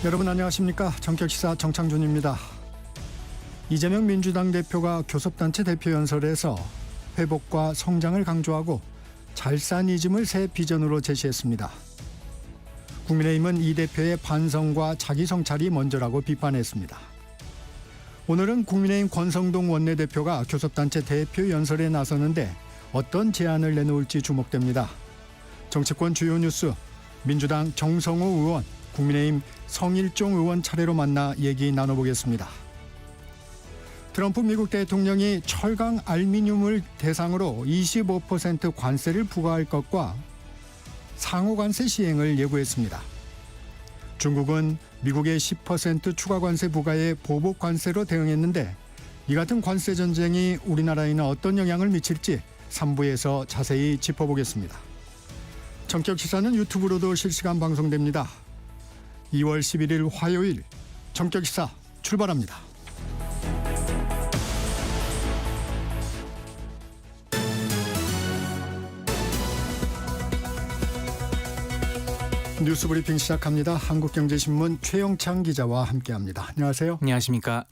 여러분 안녕하십니까? 정격시사 정창준입니다. 이재명 민주당 대표가 교섭단체 대표연설에서 회복과 성장을 강조하고 잘사니즘을 새 비전으로 제시했습니다. 국민의힘은 이 대표의 반성과 자기 성찰이 먼저라고 비판했습니다. 오늘은 국민의힘 권성동 원내대표가 교섭단체 대표연설에 나서는데 어떤 제안을 내놓을지 주목됩니다. 정치권 주요 뉴스, 민주당 정성호 의원, 국민의힘 성일종 의원 차례로 만나 얘기 나눠보겠습니다. 트럼프 미국 대통령이 철강 알루미늄을 대상으로 25% 관세를 부과할 것과 상호 관세 시행을 예고했습니다. 중국은 미국의 10% 추가 관세 부과에 보복 관세로 대응했는데 이 같은 관세 전쟁이 우리나라에는 어떤 영향을 미칠지 3부에서 자세히 짚어보겠습니다. 정격시사는 유튜브로도 실시간 방송됩니다. 2월 11일 화요일 정격시사 출발합니다. 뉴스브리핑 시작합니다. 한국경제신문 최영창 기자와 함께합니다. 안녕하세요. 안녕하십니까.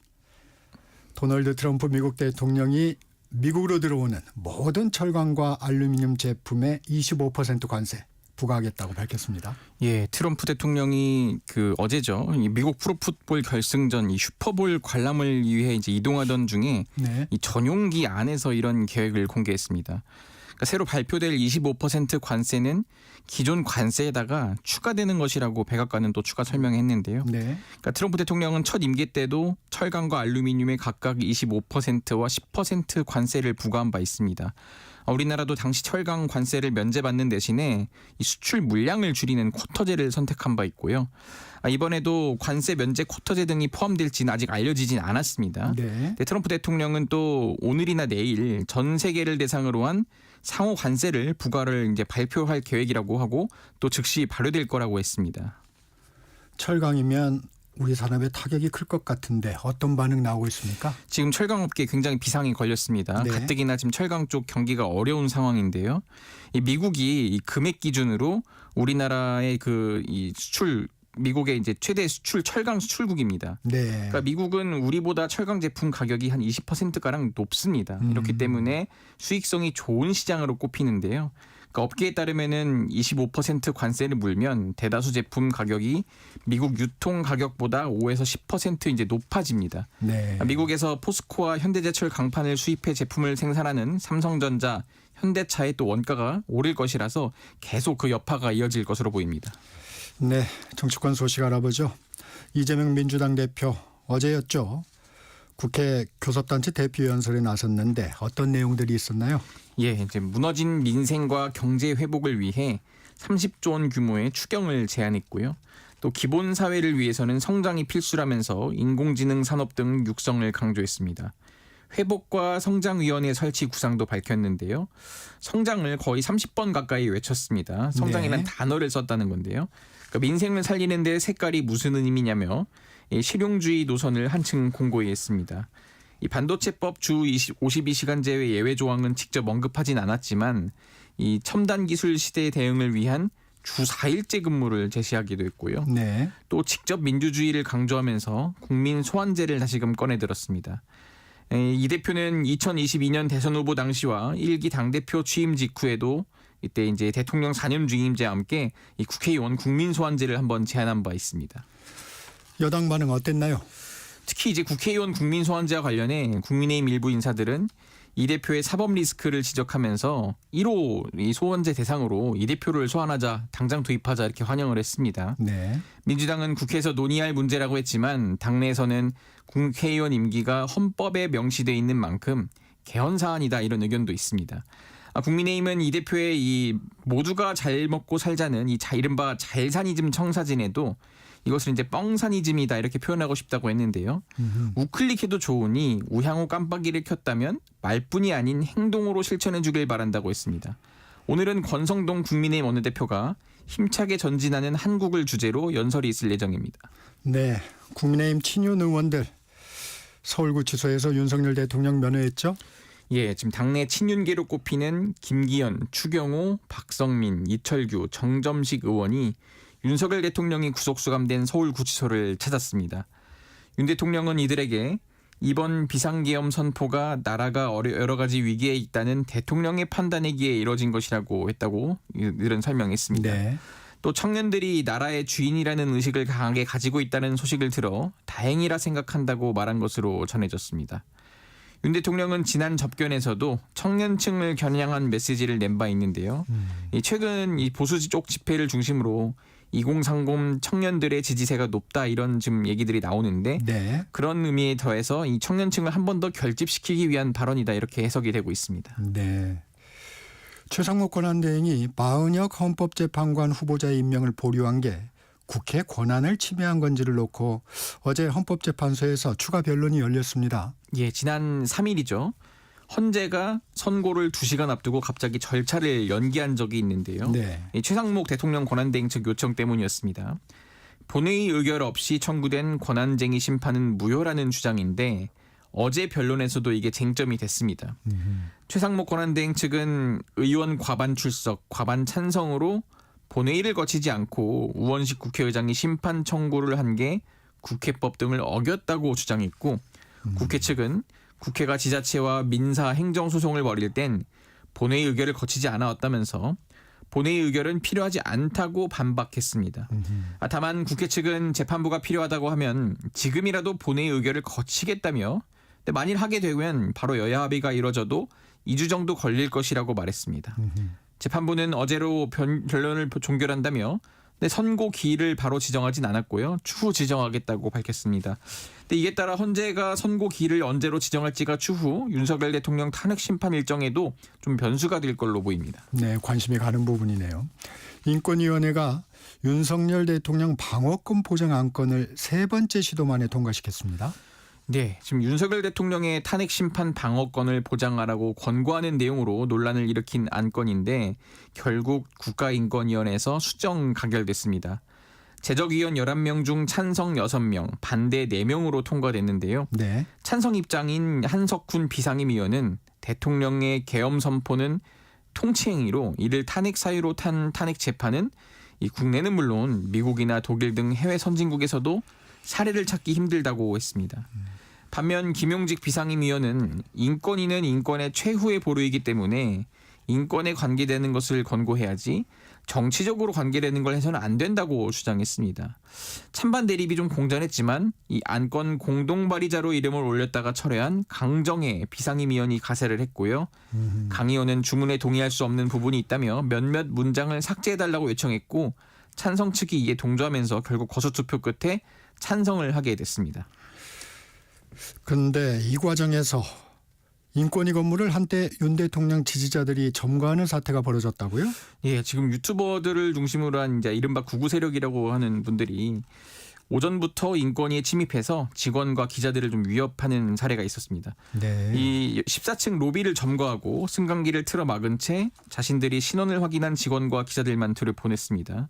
도널드 트럼프 미국 대통령이 미국으로 들어오는 모든 철강과 알루미늄 제품에 25% 관세 부과하겠다고 밝혔습니다. 예, 트럼프 대통령이 어제죠. 이 미국 프로풋볼 결승전 이 슈퍼볼 관람을 위해 이제 이동하던 중에 이 전용기 안에서 이런 계획을 공개했습니다. 그러니까 새로 발표될 25% 관세는 기존 관세에다가 추가되는 것이라고 백악관은 또 추가 설명했는데요. 그러니까 트럼프 대통령은 첫 임기 때도 철강과 알루미늄에 각각 25%와 10% 관세를 부과한 바 있습니다. 우리나라도 당시 철강 관세를 면제받는 대신에 이 수출 물량을 줄이는 쿼터제를 선택한 바 있고요. 이번에도 관세 면제 쿼터제 등이 포함될지는 아직 알려지진 않았습니다. 트럼프 대통령은 또 오늘이나 내일 전 세계를 대상으로 한 상호 관세를 부과를 이제 발표할 계획이라고 하고 또 즉시 발효될 거라고 했습니다. 철강이면 우리 산업에 타격이 클 것 같은데 어떤 반응 나오고 있습니까? 지금 철강업계에 굉장히 비상이 걸렸습니다. 가뜩이나 지금 철강 쪽 경기가 어려운 상황인데요. 이 미국이 이 금액 기준으로 우리나라의 이 수출 미국의 이제 최대 수출 철강 수출국입니다. 그러니까 미국은 우리보다 철강 제품 가격이 한 20%가량 높습니다. 이렇기 때문에 수익성이 좋은 시장으로 꼽히는데요. 그러니까 업계에 따르면은 25% 관세를 물면 대다수 제품 가격이 미국 유통 가격보다 5에서 10% 이제 높아집니다. 미국에서 포스코와 현대제철 강판을 수입해 제품을 생산하는 삼성전자, 현대차의 또 원가가 오를 것이라서 계속 그 여파가 이어질 것으로 보입니다. 네, 정치권 소식 알아보죠. 이재명 민주당 대표 어제였죠. 국회 교섭단체 대표연설에 나섰는데 어떤 내용들이 있었나요? 예, 이제 무너진 민생과 경제 회복을 위해 30조 원 규모의 추경을 제안했고요. 또 기본 사회를 위해서는 성장이 필수라면서 인공지능 산업 등 육성을 강조했습니다. 회복과 성장위원회 설치 구상도 밝혔는데요. 성장을 거의 30번 가까이 외쳤습니다. 성장이라는 단어를 썼다는 건데요. 그러니까 민생을 살리는 데 색깔이 무슨 의미냐며 실용주의 노선을 한층 공고히 했습니다. 이 반도체법 주 52시간 제외 예외 조항은 직접 언급하진 않았지만 이 첨단 기술 시대의 대응을 위한 주 4일제 근무를 제시하기도 했고요. 또 직접 민주주의를 강조하면서 국민 소환제를 다시금 꺼내들었습니다. 이 대표는 2022년 대선 후보 당시와 1기 당대표 취임 직후에도 이때 이제 대통령 4년 중임제와 함께 이 국회의원 국민 소환제를 한번 제안한 바 있습니다. 여당 반응 어땠나요? 특히 이제 국회의원 국민 소환제와 관련해 국민의힘 일부 인사들은 이 대표의 사법 리스크를 지적하면서 1호 이 소환제 대상으로 이 대표를 소환하자, 당장 도입하자 이렇게 환영을 했습니다. 민주당은 국회에서 논의할 문제라고 했지만 당내에서는 국회의원 임기가 헌법에 명시되어 있는 만큼 개헌 사안이다 이런 의견도 있습니다. 국민의힘은 이 대표의 이 모두가 잘 먹고 살자는 이 이른바 잘사니즘 청사진에도 이것을 이제 뻥사니즘이다 이렇게 표현하고 싶다고 했는데요. 우클릭해도 좋으니 우향우 깜빡이를 켰다면 말뿐이 아닌 행동으로 실천해 주길 바란다고 했습니다. 오늘은 권성동 국민의힘 원내대표가 힘차게 전진하는 한국을 주제로 연설이 있을 예정입니다. 네, 국민의힘 친윤 의원들 서울구치소에서 윤석열 대통령 면회했죠? 예, 지금 당내 친윤계로 꼽히는 김기현, 추경호, 박성민, 이철규, 정점식 의원이 윤석열 대통령이 구속 수감된 서울구치소를 찾았습니다. 윤 대통령은 이들에게 이번 비상계엄 선포가 나라가 여러 가지 위기에 있다는 대통령의 판단에 기에 이뤄진 것이라고 했다고 이들은 설명했습니다. 네. 또 청년들이 나라의 주인이라는 의식을 강하게 가지고 있다는 소식을 들어 다행이라 생각한다고 말한 것으로 전해졌습니다. 윤 대통령은 지난 접견에서도 청년층을 겨냥한 메시지를 낸 바 있는데요. 최근 이 보수 쪽 집회를 중심으로 2030 청년들의 지지세가 높다 이런 지금 얘기들이 나오는데 네. 그런 의미에 더해서 이 청년층을 한 번 더 결집시키기 위한 발언이다 이렇게 해석이 되고 있습니다. 네. 최상목 권한대행이 마은혁 헌법재판관 후보자의 임명을 보류한 게 국회 권한을 침해한 건지를 놓고 어제 헌법재판소에서 추가 변론이 열렸습니다. 예, 지난 3일이죠. 헌재가 선고를 2시간 앞두고 갑자기 절차를 연기한 적이 있는데요. 네. 이 최상목 대통령 권한대행 측 요청 때문이었습니다. 본회의 의결 없이 청구된 권한쟁의 심판은 무효라는 주장인데 어제 변론에서도 이게 쟁점이 됐습니다. 최상목 권한대행 측은 의원 과반 출석, 과반 찬성으로 본회의를 거치지 않고 우원식 국회의장이 심판 청구를 한 게 국회법 등을 어겼다고 주장했고 국회 측은 국회가 지자체와 민사 행정소송을 벌일 땐 본회의 의결을 거치지 않아왔다면서 본회의 의결은 필요하지 않다고 반박했습니다. 다만 국회 측은 재판부가 필요하다고 하면 지금이라도 본회의 의결을 거치겠다며 만일 하게 되면 바로 여야 합의가 이뤄져도 2주 정도 걸릴 것이라고 말했습니다. 재판부는 어제로 변론을 종결한다며 선고 기일을 바로 지정하진 않았고요. 추후 지정하겠다고 밝혔습니다. 이에 따라 헌재가 선고 기일을 언제로 지정할지가 추후 윤석열 대통령 탄핵 심판 일정에도 좀 변수가 될 걸로 보입니다. 네, 관심이 가는 부분이네요. 인권위원회가 윤석열 대통령 방어권 보장 안건을 3번째 시도 만에 통과시켰습니다. 네, 지금 윤석열 대통령의 탄핵 심판 방어권을 보장하라고 권고하는 내용으로 논란을 일으킨 안건인데 결국 국가인권위원회에서 수정 가결됐습니다. 제적위원 11명 중 찬성 6명, 반대 4명으로 통과됐는데요. 네. 찬성 입장인 한석훈 비상임위원은 대통령의 계엄 선포는 통치행위로 이를 탄핵 사유로 탄 탄핵 재판은 이 국내는 물론 미국이나 독일 등 해외 선진국에서도 사례를 찾기 힘들다고 했습니다. 반면 김용직 비상임위원은 인권위는 인권의 최후의 보루이기 때문에 인권에 관계되는 것을 권고해야지 정치적으로 관계되는 걸 해서는 안 된다고 주장했습니다. 찬반 대립이 좀 공전했지만 이 안건 공동발의자로 이름을 올렸다가 철회한 강정혜 비상임위원이 가세를 했고요. 강 의원은 주문에 동의할 수 없는 부분이 있다며 몇몇 문장을 삭제해달라고 요청했고 찬성 측이 이에 동조하면서 결국 거소투표 끝에 찬성을 하게 됐습니다. 그런데 이 과정에서 인권위 건물을 한때 윤 대통령 지지자들이 점거하는 사태가 벌어졌다고요? 예, 지금 유튜버들을 중심으로 한 이제 이른바 구구 세력이라고 하는 분들이 오전부터 인권위에 침입해서 직원과 기자들을 좀 위협하는 사례가 있었습니다. 네. 이 14층 로비를 점거하고 승강기를 틀어 막은 채 자신들이 신원을 확인한 직원과 기자들만 들여보냈습니다.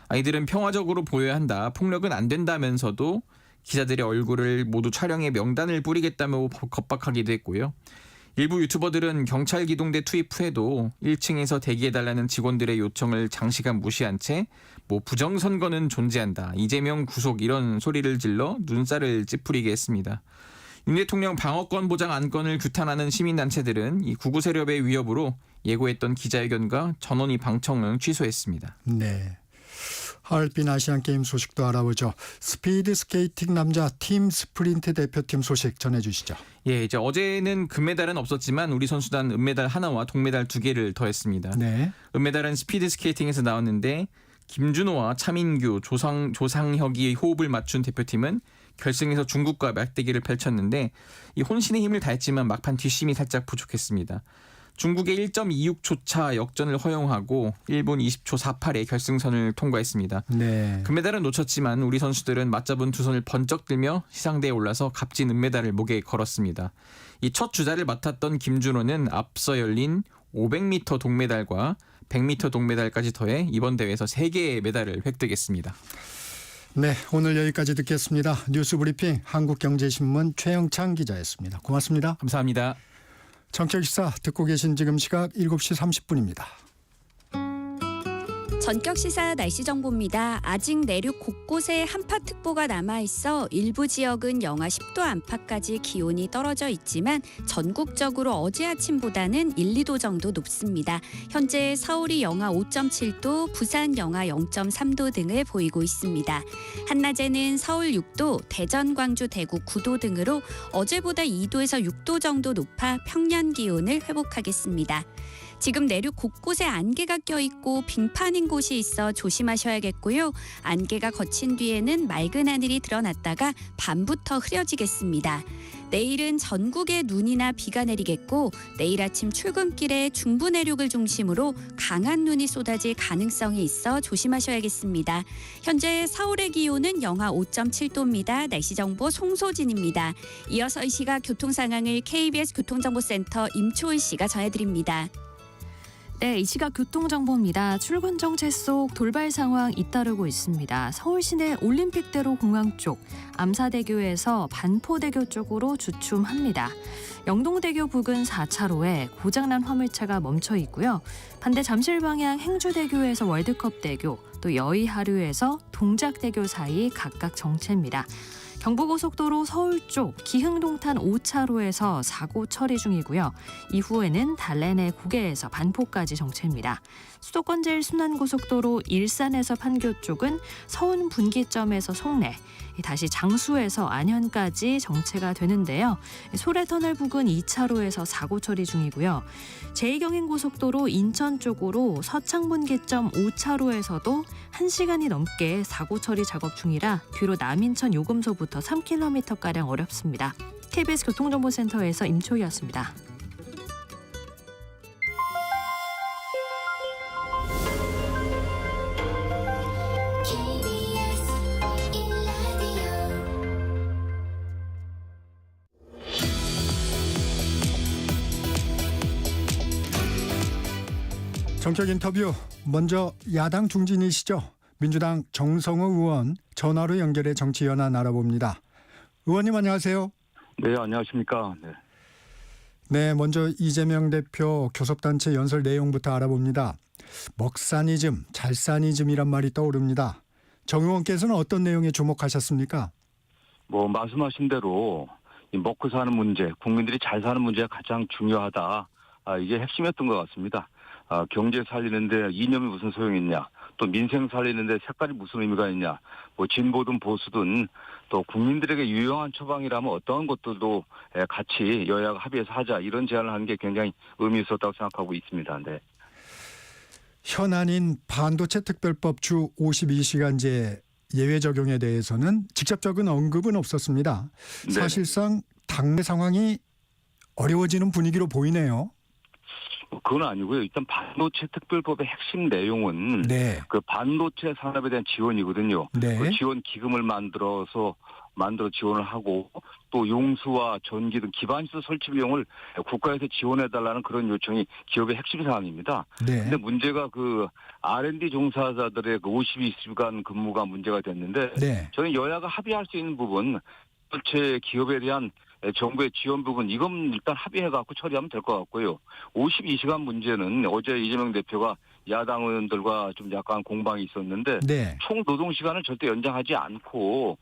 아이들은 평화적으로 보여야 한다, 폭력은 안 된다면서도 기자들의 얼굴을 모두 촬영해 명단을 뿌리겠다며 겁박하기도 했고요. 일부 유튜버들은 경찰 기동대 투입 후에도 1층에서 대기해달라는 직원들의 요청을 장시간 무시한 채 부정선거는 존재한다, 이재명 구속 이런 소리를 질러 눈살을 찌푸리게 했습니다. 윤 대통령 방어권 보장 안건을 규탄하는 시민단체들은 이 구구 세력의 위협으로 예고했던 기자회견과 전원이 방청을 취소했습니다. 네. 하얼빈 아시안게임 소식도 알아보죠. 스피드 스케이팅 남자 팀 스프린트 대표팀 소식 전해주시죠. 예, 이제 어제는 금메달은 없었지만 우리 선수단 은메달 하나와 동메달 2개를 더했습니다. 네. 은메달은 스피드 스케이팅에서 나왔는데 김준호와 차민규, 조상혁이 호흡을 맞춘 대표팀은 결승에서 중국과 맞대결을 펼쳤는데 이 혼신의 힘을 다했지만 막판 뒷심이 살짝 부족했습니다. 중국의 1.26초 차 역전을 허용하고 1분 20초 48에 결승선을 통과했습니다. 네. 금메달은 놓쳤지만 우리 선수들은 맞잡은 두 손을 번쩍 들며 시상대에 올라서 값진 은메달을 목에 걸었습니다. 이 첫 주자를 맡았던 김준호는 앞서 열린 500m 동메달과 100m 동메달까지 더해 이번 대회에서 3개의 메달을 획득했습니다. 네, 오늘 여기까지 듣겠습니다. 뉴스브리핑 한국경제신문 최영창 기자였습니다. 고맙습니다. 감사합니다. 정책시사 듣고 계신 지금 시각 7시 30분입니다. 전격 시사 날씨 정보입니다. 아직 내륙 곳곳에 한파특보가 남아있어 일부 지역은 영하 10도 안팎까지 기온이 떨어져 있지만 전국적으로 어제 아침보다는 1, 2도 정도 높습니다. 현재 서울이 영하 5.7도, 부산 영하 0.3도 등을 보이고 있습니다. 한낮에는 서울 6도, 대전, 광주, 대구 9도 등으로 어제보다 2도에서 6도 정도 높아 평년 기온을 회복하겠습니다. 지금 내륙 곳곳에 안개가 껴있고 빙판인 곳이 있어 조심하셔야겠고요. 안개가 거친 뒤에는 맑은 하늘이 드러났다가 밤부터 흐려지겠습니다. 내일은 전국에 눈이나 비가 내리겠고 내일 아침 출근길에 중부 내륙을 중심으로 강한 눈이 쏟아질 가능성이 있어 조심하셔야겠습니다. 현재 서울의 기온은 영하 5.7도입니다. 날씨 정보 송소진입니다. 이어서 이 시각 교통 상황을 KBS 교통정보센터 임초은 씨가 전해드립니다. 네, 이 시각 교통정보입니다. 출근 정체 속 돌발 상황 잇따르고 있습니다. 서울 시내 올림픽대로 공항 쪽, 암사대교에서 반포대교 쪽으로 주춤합니다. 영동대교 부근 4차로에 고장난 화물차가 멈춰 있고요. 반대 잠실 방향 행주대교에서 월드컵대교, 또 여의하류에서 동작대교 사이 각각 정체입니다. 경부고속도로 서울 쪽 기흥동탄 5차로에서 사고 처리 중이고요. 이후에는 달래내 고개에서 반포까지 정체입니다. 수도권 제일순환고속도로 일산에서 판교 쪽은 서운 분기점에서 송내, 다시 장수에서 안현까지 정체가 되는데요. 소래터널 부근 2차로에서 사고 처리 중이고요. 제2경인고속도로 인천 쪽으로 서창분기점 5차로에서도 1시간이 넘게 사고 처리 작업 중이라 뒤로 남인천 요금소부터 3km가량 어렵습니다. KBS 교통정보센터에서 임초희였습니다. 정격 인터뷰, 먼저 야당 중진이시죠. 민주당 정성호 의원 전화로 연결해 정치 현안 알아봅니다. 의원님 안녕하세요. 네, 안녕하십니까. 네, 먼저 이재명 대표 교섭단체 연설 내용부터 알아봅니다. 먹사니즘, 잘사니즘이란 말이 떠오릅니다. 정 의원께서는 어떤 내용에 주목하셨습니까? 말씀하신 대로 이 먹고 사는 문제, 국민들이 잘 사는 문제가 가장 중요하다. 이게 핵심이었던 것 같습니다. 경제 살리는데 이념이 무슨 소용이 있냐, 또 민생 살리는데 색깔이 무슨 의미가 있냐, 진보든 보수든 또 국민들에게 유용한 처방이라면 어떠한 것들도 같이 여야가 합의해서 하자, 이런 제안을 하는 게 굉장히 의미 있었다고 생각하고 있습니다. 네. 현안인 반도체 특별법 주 52시간제 예외 적용에 대해서는 직접적인 언급은 없었습니다. 네. 사실상 당내 상황이 어려워지는 분위기로 보이네요. 그건 아니고요. 일단 반도체 특별법의 핵심 내용은 네. 그 반도체 산업에 대한 지원이거든요. 네. 그 지원 기금을 만들어 지원을 하고, 또 용수와 전기 등 기반시설 설치 비용을 국가에서 지원해달라는 그런 요청이 기업의 핵심 사항입니다. 네. 근데 문제가 그 R&D 종사자들의 그 52시간 근무가 문제가 됐는데, 네. 저는 여야가 합의할 수 있는 부분, 반도체 기업에 대한 정부의 지원 부분, 이건 일단 합의해갖고 처리하면 될 것 같고요. 52시간 문제는 어제 이재명 대표가 야당 의원들과 좀 약간 공방이 있었는데, 네. 총 노동시간을 절대 연장하지 않고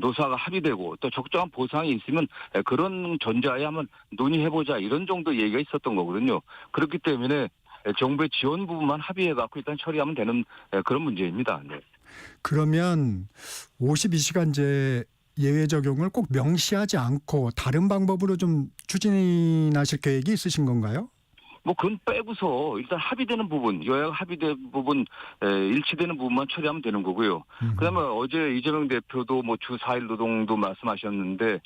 노사가 합의되고 또 적정한 보상이 있으면 그런 전제하에 한번 논의해보자, 이런 정도 얘기가 있었던 거거든요. 그렇기 때문에 정부의 지원 부분만 합의해갖고 일단 처리하면 되는 그런 문제입니다. 네. 그러면 52시간제 예외 적용을 꼭 명시하지 않고 다른 방법으로 좀 추진하실 계획이 있으신 건가요? 그건 빼고서 일단 합의되는 부분, 여야가 합의된 부분, 일치되는 부분만 처리하면 되는 거고요. 그다음에 어제 이재명 대표도 주 4일 노동도 말씀하셨는데,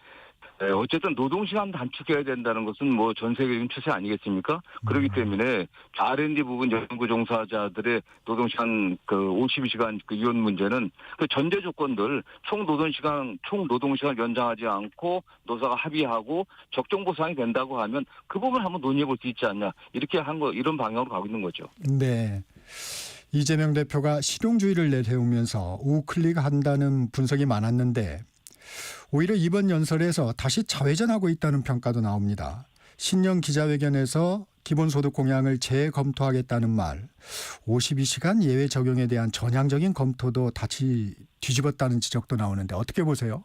어쨌든 노동시간 단축해야 된다는 것은 전 세계적인 추세 아니겠습니까? 그렇기 때문에 R&D 부분 연구 종사자들의 노동시간 52시간 이혼 문제는 그 전제 조건들 총 노동시간 연장하지 않고 노사가 합의하고 적정 보상이 된다고 하면 그 부분 한번 논의해 볼 수 있지 않냐, 이렇게 이런 방향으로 가고 있는 거죠. 네. 이재명 대표가 실용주의를 내세우면서 우클릭한다는 분석이 많았는데, 오히려 이번 연설에서 다시 자회전하고 있다는 평가도 나옵니다. 신년 기자회견에서 기본소득 공약을 재검토하겠다는 말, 52시간 예외 적용에 대한 전향적인 검토도 다시 뒤집었다는 지적도 나오는데 어떻게 보세요?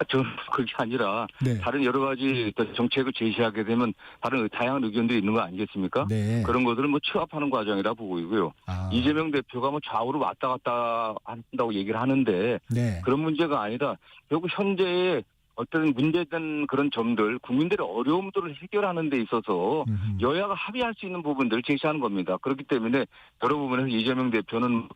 저는 그게 아니라 네. 다른 여러 가지 어떤 정책을 제시하게 되면 다른 다양한 의견들이 있는 거 아니겠습니까? 네. 그런 것들을 뭐 취합하는 과정이라 보고 있고요. 아, 이재명 대표가 뭐 좌우로 왔다 갔다 한다고 얘기를 하는데 네. 그런 문제가 아니라 결국 현재의 어떤 문제된 그런 점들, 국민들의 어려움들을 해결하는 데 있어서 여야가 합의할 수 있는 부분들을 제시하는 겁니다. 그렇기 때문에 여러 부분에서 이재명 대표는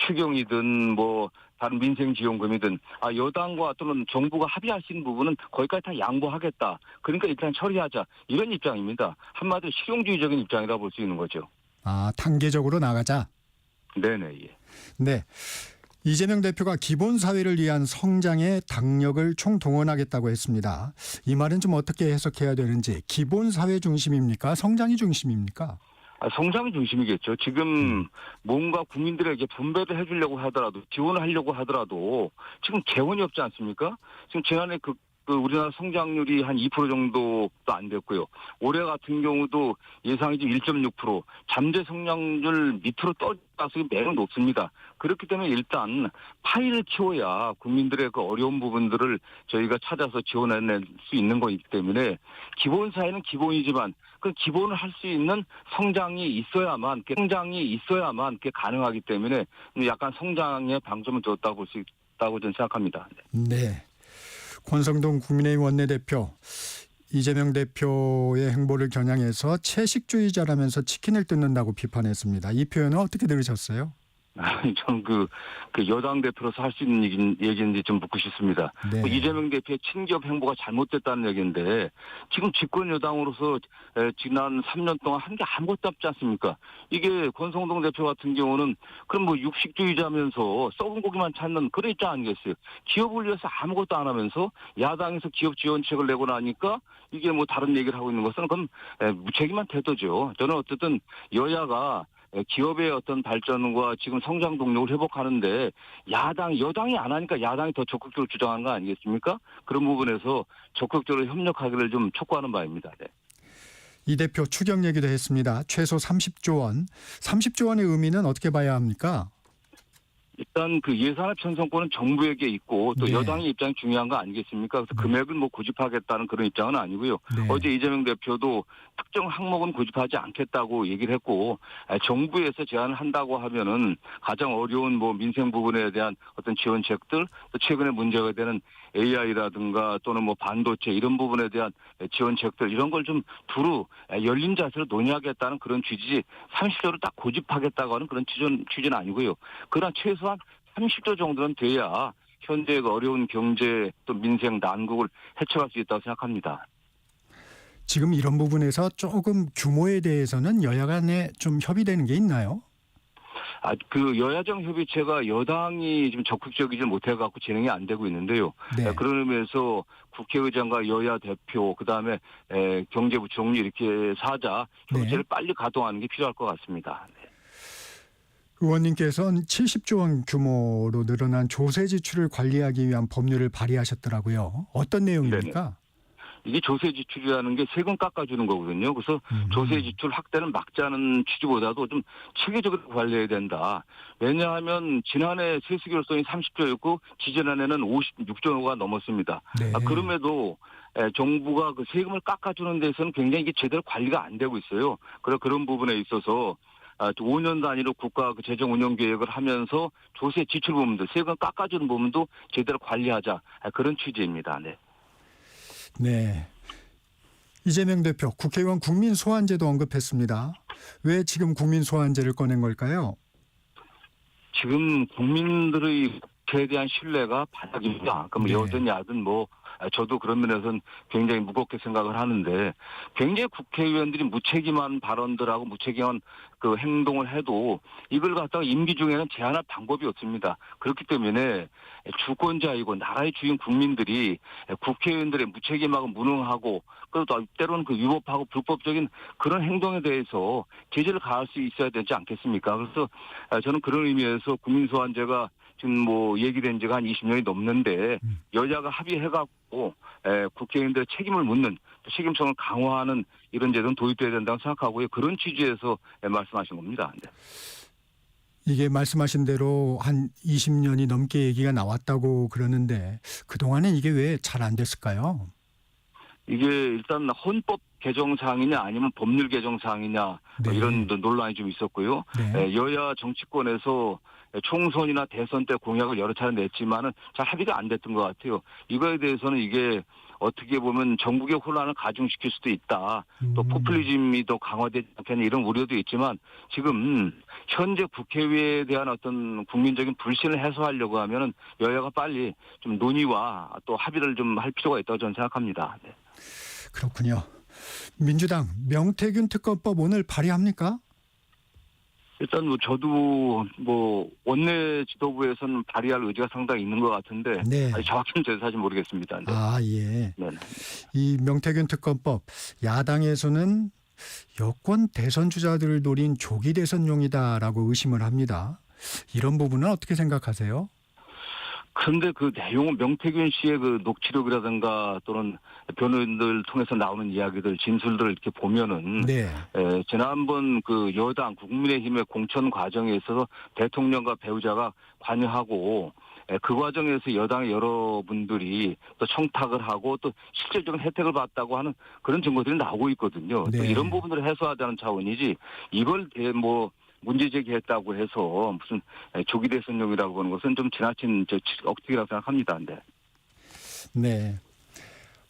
추경이든 뭐 다른 민생지원금이든 여당과 또는 정부가 합의할 수 있는 부분은 거기까지 다 양보하겠다. 그러니까 일단 처리하자. 이런 입장입니다. 한마디로 실용주의적인 입장이라 볼 수 있는 거죠. 아, 단계적으로 나가자. 네네. 예. 네. 이재명 대표가 기본사회를 위한 성장의 당력을 총동원하겠다고 했습니다. 이 말은 좀 어떻게 해석해야 되는지, 기본사회 중심입니까? 성장이 중심입니까? 성장이 중심이겠죠. 지금 뭔가 국민들에게 분배를 해주려고 하더라도 지원을 하려고 하더라도 지금 재원이 없지 않습니까? 지금 지난해 그 우리나라 성장률이 한 2% 정도도 안 됐고요. 올해 같은 경우도 예상이 지금 1.6%, 잠재 성장률 밑으로 떨어질 가능성이 매우 높습니다. 그렇기 때문에 일단 파이를 키워야 국민들의 그 어려운 부분들을 저희가 찾아서 지원해낼 수 있는 거기 때문에 기본사회는 기본이지만 그 기본을 할 수 있는 성장이 있어야만 그게 가능하기 때문에 약간 성장에 방점을 뒀다고 볼 수 있다고 저는 생각합니다. 네. 권성동 국민의힘 원내대표, 이재명 대표의 행보를 겨냥해서 채식주의자라면서 치킨을 뜯는다고 비판했습니다. 이 표현은 어떻게 들으셨어요? 저는 그 여당 대표로서 할 수 있는 얘기인지 좀 묻고 싶습니다. 네. 이재명 대표의 친기업 행보가 잘못됐다는 얘기인데 지금 집권 여당으로서 지난 3년 동안 한 게 아무것도 없지 않습니까? 이게 권성동 대표 같은 경우는 그럼 뭐 육식주의자면서 썩은 고기만 찾는 그런 입장 아니겠어요? 기업을 위해서 아무것도 안 하면서 야당에서 기업 지원책을 내고 나니까 이게 뭐 다른 얘기를 하고 있는 것은 그럼 무책임한 태도죠. 저는 어쨌든 여야가 기업의 어떤 발전과 지금 성장 동력을 회복하는데 여당이 안 하니까 야당이 더 적극적으로 주장하는 거 아니겠습니까? 그런 부분에서 적극적으로 협력하기를 좀 촉구하는 바입니다. 네. 이 대표 추경 얘기도 했습니다. 최소 30조 원. 30조 원의 의미는 어떻게 봐야 합니까? 일단 그 예산의 편성권은 정부에게 있고 또 네. 여당의 입장이 중요한 거 아니겠습니까? 그래서 금액을 뭐 고집하겠다는 그런 입장은 아니고요. 네. 어제 이재명 대표도 특정 항목은 고집하지 않겠다고 얘기를 했고 정부에서 제안을 한다고 하면은 가장 어려운 뭐 민생 부분에 대한 어떤 지원책들 또 최근에 문제가 되는 AI라든가 또는 뭐 반도체 이런 부분에 대한 지원책들 이런 걸 좀 두루 열린 자세로 논의하겠다는 그런 취지 30조를 딱 고집하겠다고 하는 그런 취지는 아니고요. 그러나 최소한 30조 정도는 돼야 현재의 어려운 경제 또 민생 난국을 헤쳐갈 수 있다고 생각합니다. 지금 이런 부분에서 조금 규모에 대해서는 여야 간에 좀 협의되는 게 있나요? 그 여야정 협의체가 여당이 지금 적극적이지 못해갖고 진행이 안 되고 있는데요. 네. 그런 의미에서 국회의장과 여야 대표, 그 다음에 경제부 총리 이렇게 사자 협의체를 빨리 가동하는 게 필요할 것 같습니다. 네. 의원님께서는 70조 원 규모로 늘어난 조세 지출을 관리하기 위한 법률을 발의하셨더라고요. 어떤 내용입니까? 네네. 이게 조세 지출이라는 게 세금 깎아주는 거거든요. 그래서 조세 지출 확대는 막자는 취지보다도 좀 체계적으로 관리해야 된다. 왜냐하면 지난해 세수 결손이 30조였고 지지난해는 56조 원가 넘었습니다. 네. 그럼에도 정부가 그 세금을 깎아주는 데서는 굉장히 이게 제대로 관리가 안 되고 있어요. 그런 부분에 있어서 5년 단위로 국가 그 재정 운영 계획을 하면서 조세 지출 부분들, 세금 깎아주는 부분도 제대로 관리하자. 그런 취지입니다. 네. 네. 이재명 대표 국회의원 국민소환제도 언급했습니다. 왜 지금 국민소환제를 꺼낸 걸까요? 지금 국민들의 국회에 대한 신뢰가 바닥입니다. 그럼 네. 여든 야든 저도 그런 면에서는 굉장히 무겁게 생각을 하는데 굉장히 국회의원들이 무책임한 발언들하고 무책임한 그 행동을 해도 이걸 갖다가 임기 중에는 제한할 방법이 없습니다. 그렇기 때문에 주권자이고 나라의 주인 국민들이 국회의원들의 무책임하고 무능하고 또 때로는 그 위법하고 불법적인 그런 행동에 대해서 제재를 가할 수 있어야 되지 않겠습니까? 그래서 저는 그런 의미에서 국민소환제가 지금 뭐 얘기된 지가 한 20년이 넘는데 여야가 합의해갖고 국회의원들의 책임을 묻는 또 책임성을 강화하는 이런 제도는 도입돼야 된다고 생각하고요. 그런 취지에서 말씀하신 겁니다. 네. 이게 말씀하신 대로 한 20년이 넘게 얘기가 나왔다고 그러는데 그동안엔 이게 왜 잘 안 됐을까요? 이게 일단 헌법 개정 사항이냐 아니면 법률 개정 사항이냐 네. 이런 논란이 좀 있었고요. 네. 여야 정치권에서 총선이나 대선 때 공약을 여러 차례 냈지만은 잘 합의가 안 됐던 것 같아요. 이거에 대해서는 이게 어떻게 보면 전국의 혼란을 가중시킬 수도 있다. 또 포퓰리즘이 더 강화되지 않겠냐 이런 우려도 있지만 지금 현재 국회에 대한 어떤 국민적인 불신을 해소하려고 하면은 여야가 빨리 좀 논의와 또 합의를 좀 할 필요가 있다고 저는 생각합니다. 네. 그렇군요. 민주당 명태균 특검법 오늘 발의합니까? 일단 저도 원내 지도부에서는 발의할 의지가 상당히 있는 것 같은데 네. 정확히는 저도 사실 모르겠습니다. 네. 아, 예. 네. 이 명태균 특검법 야당에서는 여권 대선 주자들을 노린 조기 대선용이다라고 의심을 합니다. 이런 부분은 어떻게 생각하세요? 그런데 그 내용은 명태균 씨의 그 녹취록이라든가 또는 변호인들 통해서 나오는 이야기들, 진술들을 이렇게 보면은 네. 지난번 그 여당 국민의힘의 공천 과정에 있어서 대통령과 배우자가 관여하고 그 과정에서 여당의 여러분들이 또 청탁을 하고 또 실질적인 혜택을 받았다고 하는 그런 증거들이 나오고 있거든요. 네. 또 이런 부분들을 해소하자는 차원이지 이걸 문제 제기했다고 해서 무슨 조기 대선용이라고 하는 것은 좀 지나친 억측이라고 생각합니다. 네. 네.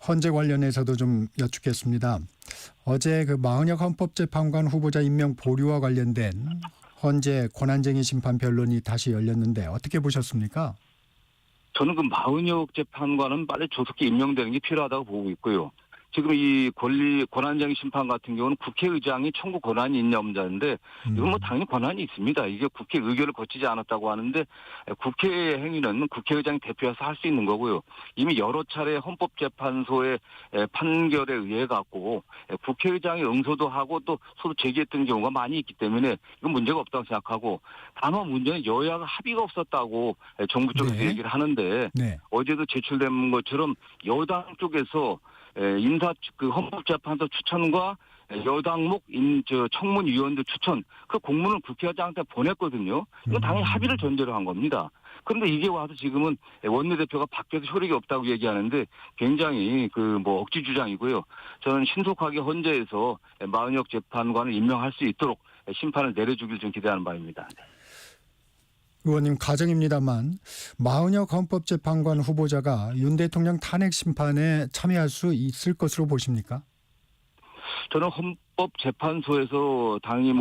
헌재 관련해서도 좀 여쭙겠습니다. 어제 그 마은혁 헌법재판관 후보자 임명 보류와 관련된 헌재 권한쟁의 심판 변론이 다시 열렸는데 어떻게 보셨습니까? 저는 그 마은혁 재판관은 빨리 조속히 임명되는 게 필요하다고 보고 있고요. 지금 이 권한쟁의 심판 같은 경우는 국회의장이 청구 권한이 있냐 없냐인데 이건 당연히 권한이 있습니다. 이게 국회 의결을 거치지 않았다고 하는데 국회 행위는 국회의장이 대표해서 할 수 있는 거고요. 이미 여러 차례 헌법재판소의 판결에 의해 갖고 국회의장이 응소도 하고 또 서로 제기했던 경우가 많이 있기 때문에 이건 문제가 없다고 생각하고 다만 문제는 여야가 합의가 없었다고 정부 쪽에서 네. 얘기를 하는데 네. 어제도 제출된 것처럼 여당 쪽에서 헌법재판소 추천과 여당목 청문위원들 추천 그 공문을 국회의장한테 보냈거든요. 이건 당연히 합의를 전제로 한 겁니다. 그런데 이게 와서 지금은 원내대표가 밖에서 효력이 없다고 얘기하는데 굉장히 억지 주장이고요. 저는 신속하게 헌재에서 마은혁 재판관을 임명할 수 있도록 심판을 내려주길 좀 기대하는 바입니다. 의원님 가정입니다만 마은혁 헌법재판관 후보자가 윤 대통령 탄핵 심판에 참여할 수 있을 것으로 보십니까? 저는 헌법재판소에서 당연히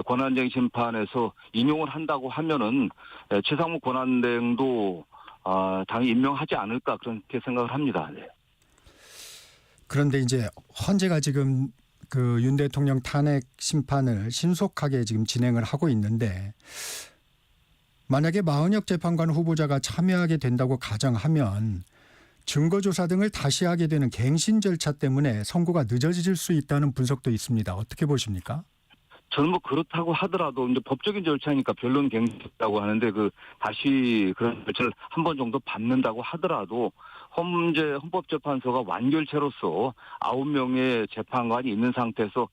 권한쟁의 심판에서 인용을 한다고 하면은 최상무 권한대행도 당연히 임명하지 않을까 그렇게 생각을 합니다. 네. 그런데 이제 헌재가 지금 그 윤 대통령 탄핵 심판을 신속하게 지금 진행을 하고 있는데 만약에 마은혁 재판관 후보자가 참여하게 된다고 가정하면 증거조사 등을 다시 하게 되는 갱신 절차 때문에 선고가 늦어질 수 있다는 분석도 있습니다. 어떻게 보십니까? 저는 그렇다고 하더라도 이제 법적인 절차니까 변론 갱신이라고 하는데 다시 그런 절차를 한 번 정도 밟는다고 하더라도 헌법재판소가 완결체로서 9명의 재판관이 있는 상태에서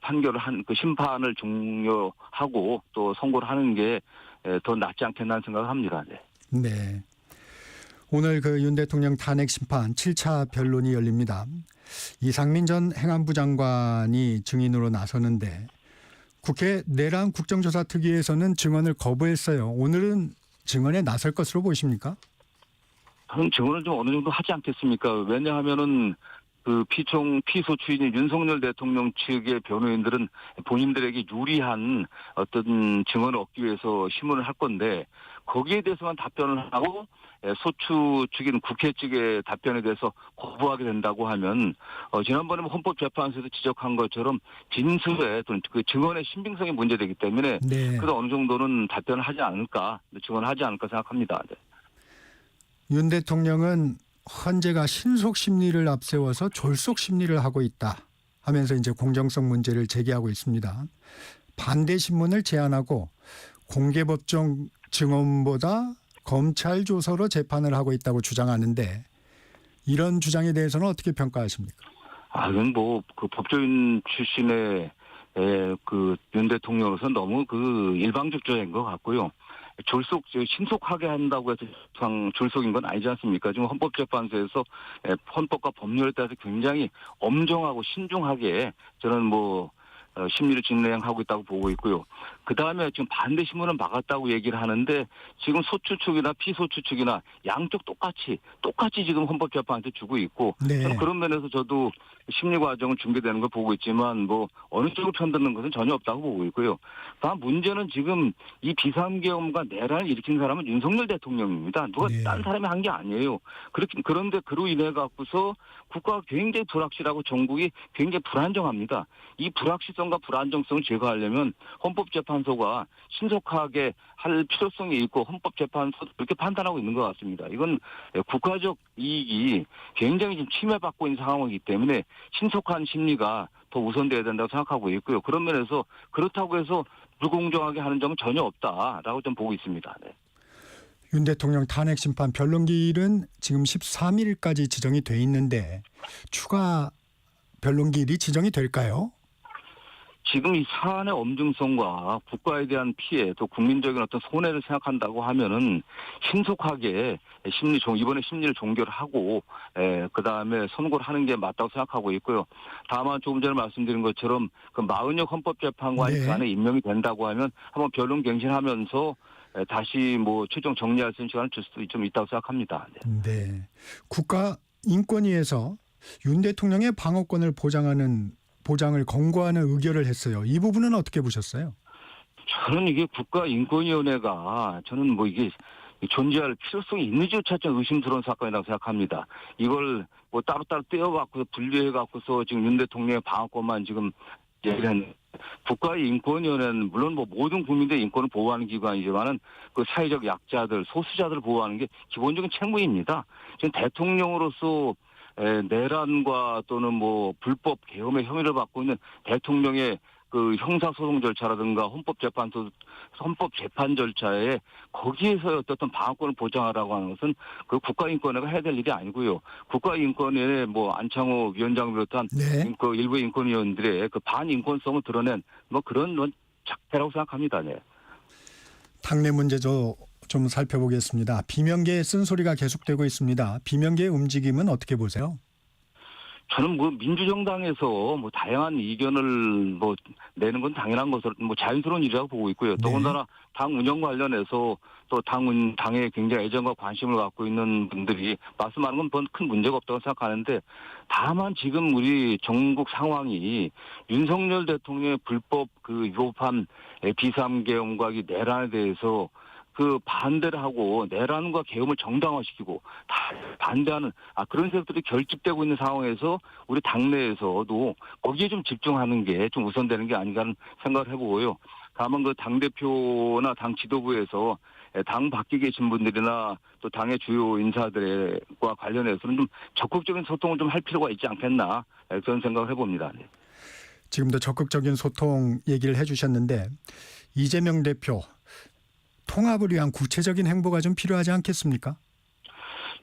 판결을 그 심판을 종료하고 또 선고를 하는 게 더 낫지 않겠나 생각을 합니다. 네. 네. 오늘 그 윤 대통령 탄핵 심판 7차 변론이 열립니다. 이상민 전 행안부 장관이 증인으로 나서는데 국회 내란 국정조사 특위에서는 증언을 거부했어요. 오늘은 증언에 나설 것으로 보십니까? 저는 증언을 좀 어느 정도 하지 않겠습니까? 왜냐하면은 피소추인인 윤석열 대통령 측의 변호인들은 본인들에게 유리한 어떤 증언을 얻기 위해서 심문을 할 건데 거기에 대해서만 답변을 하고 소추 측인 국회 측의 답변에 대해서 거부하게 된다고 하면 지난번에 헌법재판소에서 지적한 것처럼 진술에 또는 그 증언의 신빙성이 문제되기 때문에 네. 그래도 어느 정도는 답변을 하지 않을까, 증언을 하지 않을까 생각합니다. 네. 윤 대통령은 헌재가 신속 심리를 앞세워서 졸속 심리를 하고 있다 하면서 이제 공정성 문제를 제기하고 있습니다. 반대 신문을 제안하고 공개법정 증언보다 검찰 조서로 재판을 하고 있다고 주장하는데 이런 주장에 대해서는 어떻게 평가하십니까? 이건 뭐 그 법조인 출신의 그 윤 대통령으로서 너무 그 일방적인 것 같고요. 신속하게 한다고 해서 졸속인 건 아니지 않습니까? 지금 헌법재판소에서 헌법과 법률에 따라서 굉장히 엄정하고 신중하게 저는 심리를 진행하고 있다고 보고 있고요. 그 다음에 지금 반대 신문을 막았다고 얘기를 하는데 지금 소추측이나 피소추측이나 양쪽 똑같이 지금 헌법재판한테 주고 있고 네. 저는 그런 면에서 저도 심리 과정은 중계되는 걸 보고 있지만 어느 쪽을 편드는 것은 전혀 없다고 보고 있고요. 다만 문제는 지금 이 비상계엄과 내란을 일으킨 사람은 윤석열 대통령입니다. 누가 네. 다른 사람이 한 게 아니에요. 그런데 그로 인해 갖고서 국가가 굉장히 불확실하고 정국이 굉장히 불안정합니다. 이 불확실성과 불안정성을 제거하려면 헌법재판소가 신속하게 할 필요성이 있고 헌법재판소도 그렇게 판단하고 있는 것 같습니다. 이건 국가적 이익이 굉장히 지금 침해받고 있는 상황이기 때문에 신속한 심리가 더 우선돼야 된다고 생각하고 있고요. 그런 면에서 그렇다고 해서 불공정하게 하는 점은 전혀 없다라고 좀 보고 있습니다. 네. 윤 대통령 탄핵 심판 변론기일은 지금 13일까지 지정이 돼 있는데 추가 변론기일이 지정이 될까요? 지금 이 사안의 엄중성과 국가에 대한 피해 또 국민적인 어떤 손해를 생각한다고 하면은 신속하게 이번에 심리를 종결하고 그다음에 선고를 하는 게 맞다고 생각하고 있고요. 다만 조금 전에 말씀드린 것처럼 그 마은혁 헌법재판관이 네. 그 안에 임명이 된다고 하면 한번 변론 갱신하면서 다시 최종 정리할 수 있는 시간을 줄 수도 좀 있다고 생각합니다. 네. 네. 국가인권위에서 윤 대통령의 방어권을 보장을 권고하는 의결을 했어요. 이 부분은 어떻게 보셨어요? 저는 이게 국가인권위원회가 저는 이게 존재할 필요성이 있는지조차 좀 의심스러운 사건이라고 생각합니다. 이걸 따로따로 떼어갖고 분리해갖고서 지금 윤 대통령의 방어권만 지금 얘기를 했는데 국가인권위원회는 물론 모든 국민들의 인권을 보호하는 기관이지만은 그 사회적 약자들, 소수자들을 보호하는 게 기본적인 책무입니다. 지금 대통령으로서 내란과 또는 불법 계엄의 혐의를 받고 있는 대통령의 그 형사소송 절차라든가 헌법재판 절차에 거기에서 어떤 방어권을 보장하라고 하는 것은 그 국가인권위가 해야 될 일이 아니고요. 국가인권위에 안창호 위원장을 비롯한 네. 그 일부 인권위원들의 그 반인권성을 드러낸 그런 작태라고 생각합니다. 네. 당내 문제도 좀 살펴보겠습니다. 비명계의 쓴소리가 계속되고 있습니다. 비명계의 움직임은 어떻게 보세요? 저는 민주정당에서 다양한 의견을 내는 건 당연한 것을 자연스러운 일이라고 보고 있고요. 네. 더군다나 당 운영 관련해서 또 당에 굉장히 애정과 관심을 갖고 있는 분들이 말씀하는 건 큰 문제가 없다고 생각하는데 다만 지금 우리 전국 상황이 윤석열 대통령의 불법 위법한 비상계엄과 이 내란에 대해서 그 반대를 하고 내란과 계엄을 정당화시키고 다 반대하는 그런 세력들이 결집되고 있는 상황에서 우리 당내에서도 거기에 좀 집중하는 게 좀 우선되는 게 아닌가 하는 생각을 해보고요. 다만 그 당대표나 당 지도부에서 당 밖에 계신 분들이나 또 당의 주요 인사들과 관련해서는 좀 적극적인 소통을 좀 할 필요가 있지 않겠나 그런 생각을 해봅니다. 네. 지금도 적극적인 소통 얘기를 해주셨는데 이재명 대표 통합을 위한 구체적인 행보가 좀 필요하지 않겠습니까?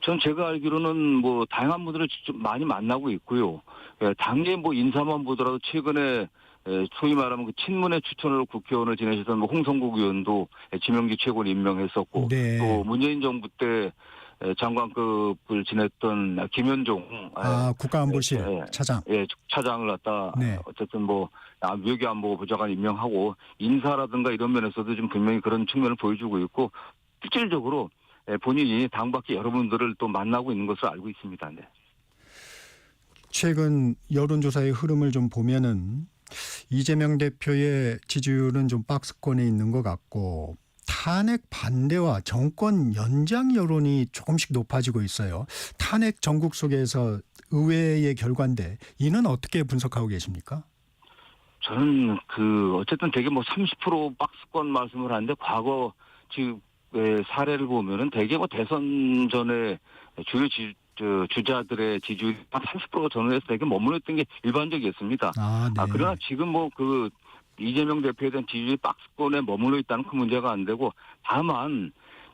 전 제가 알기로는 다양한 분들을 직접 많이 만나고 있고요. 당내 인사만 보더라도 최근에 소위 말하면 그 친문의 추천으로 국회의원을 지내셨던 홍성국 의원도 지명기 최고를 임명했었고 네. 또 문재인 정부 때 장관급을 지냈던 김현종 국가안보실 차장. 차장을 갖다 네. 어쨌든 외교안보 보좌관 임명하고 인사라든가 이런 면에서도 좀 분명히 그런 측면을 보여주고 있고 실질적으로 본인이 당 밖에 여러분들을 또 만나고 있는 것으로 알고 있습니다. 네. 최근 여론조사의 흐름을 좀 보면은 이재명 대표의 지지율은 좀 박스권에 있는 것 같고 탄핵 반대와 정권 연장 여론이 조금씩 높아지고 있어요. 탄핵 전국 속에서 의회의 결과인데 이는 어떻게 분석하고 계십니까? 저는 어쨌든 되게 30% 박스권 말씀을 하는데 과거 지금 사례를 보면은 되게 대선 전에 주요 주자들의 지지율이 한 30% 전후에서 되게 머물렀던 게 일반적이었습니다. 네. 그러나 지금 이재명 대표에 대한 지지율이 박스권에 머물러 있다는 큰 문제가 안 되고 다만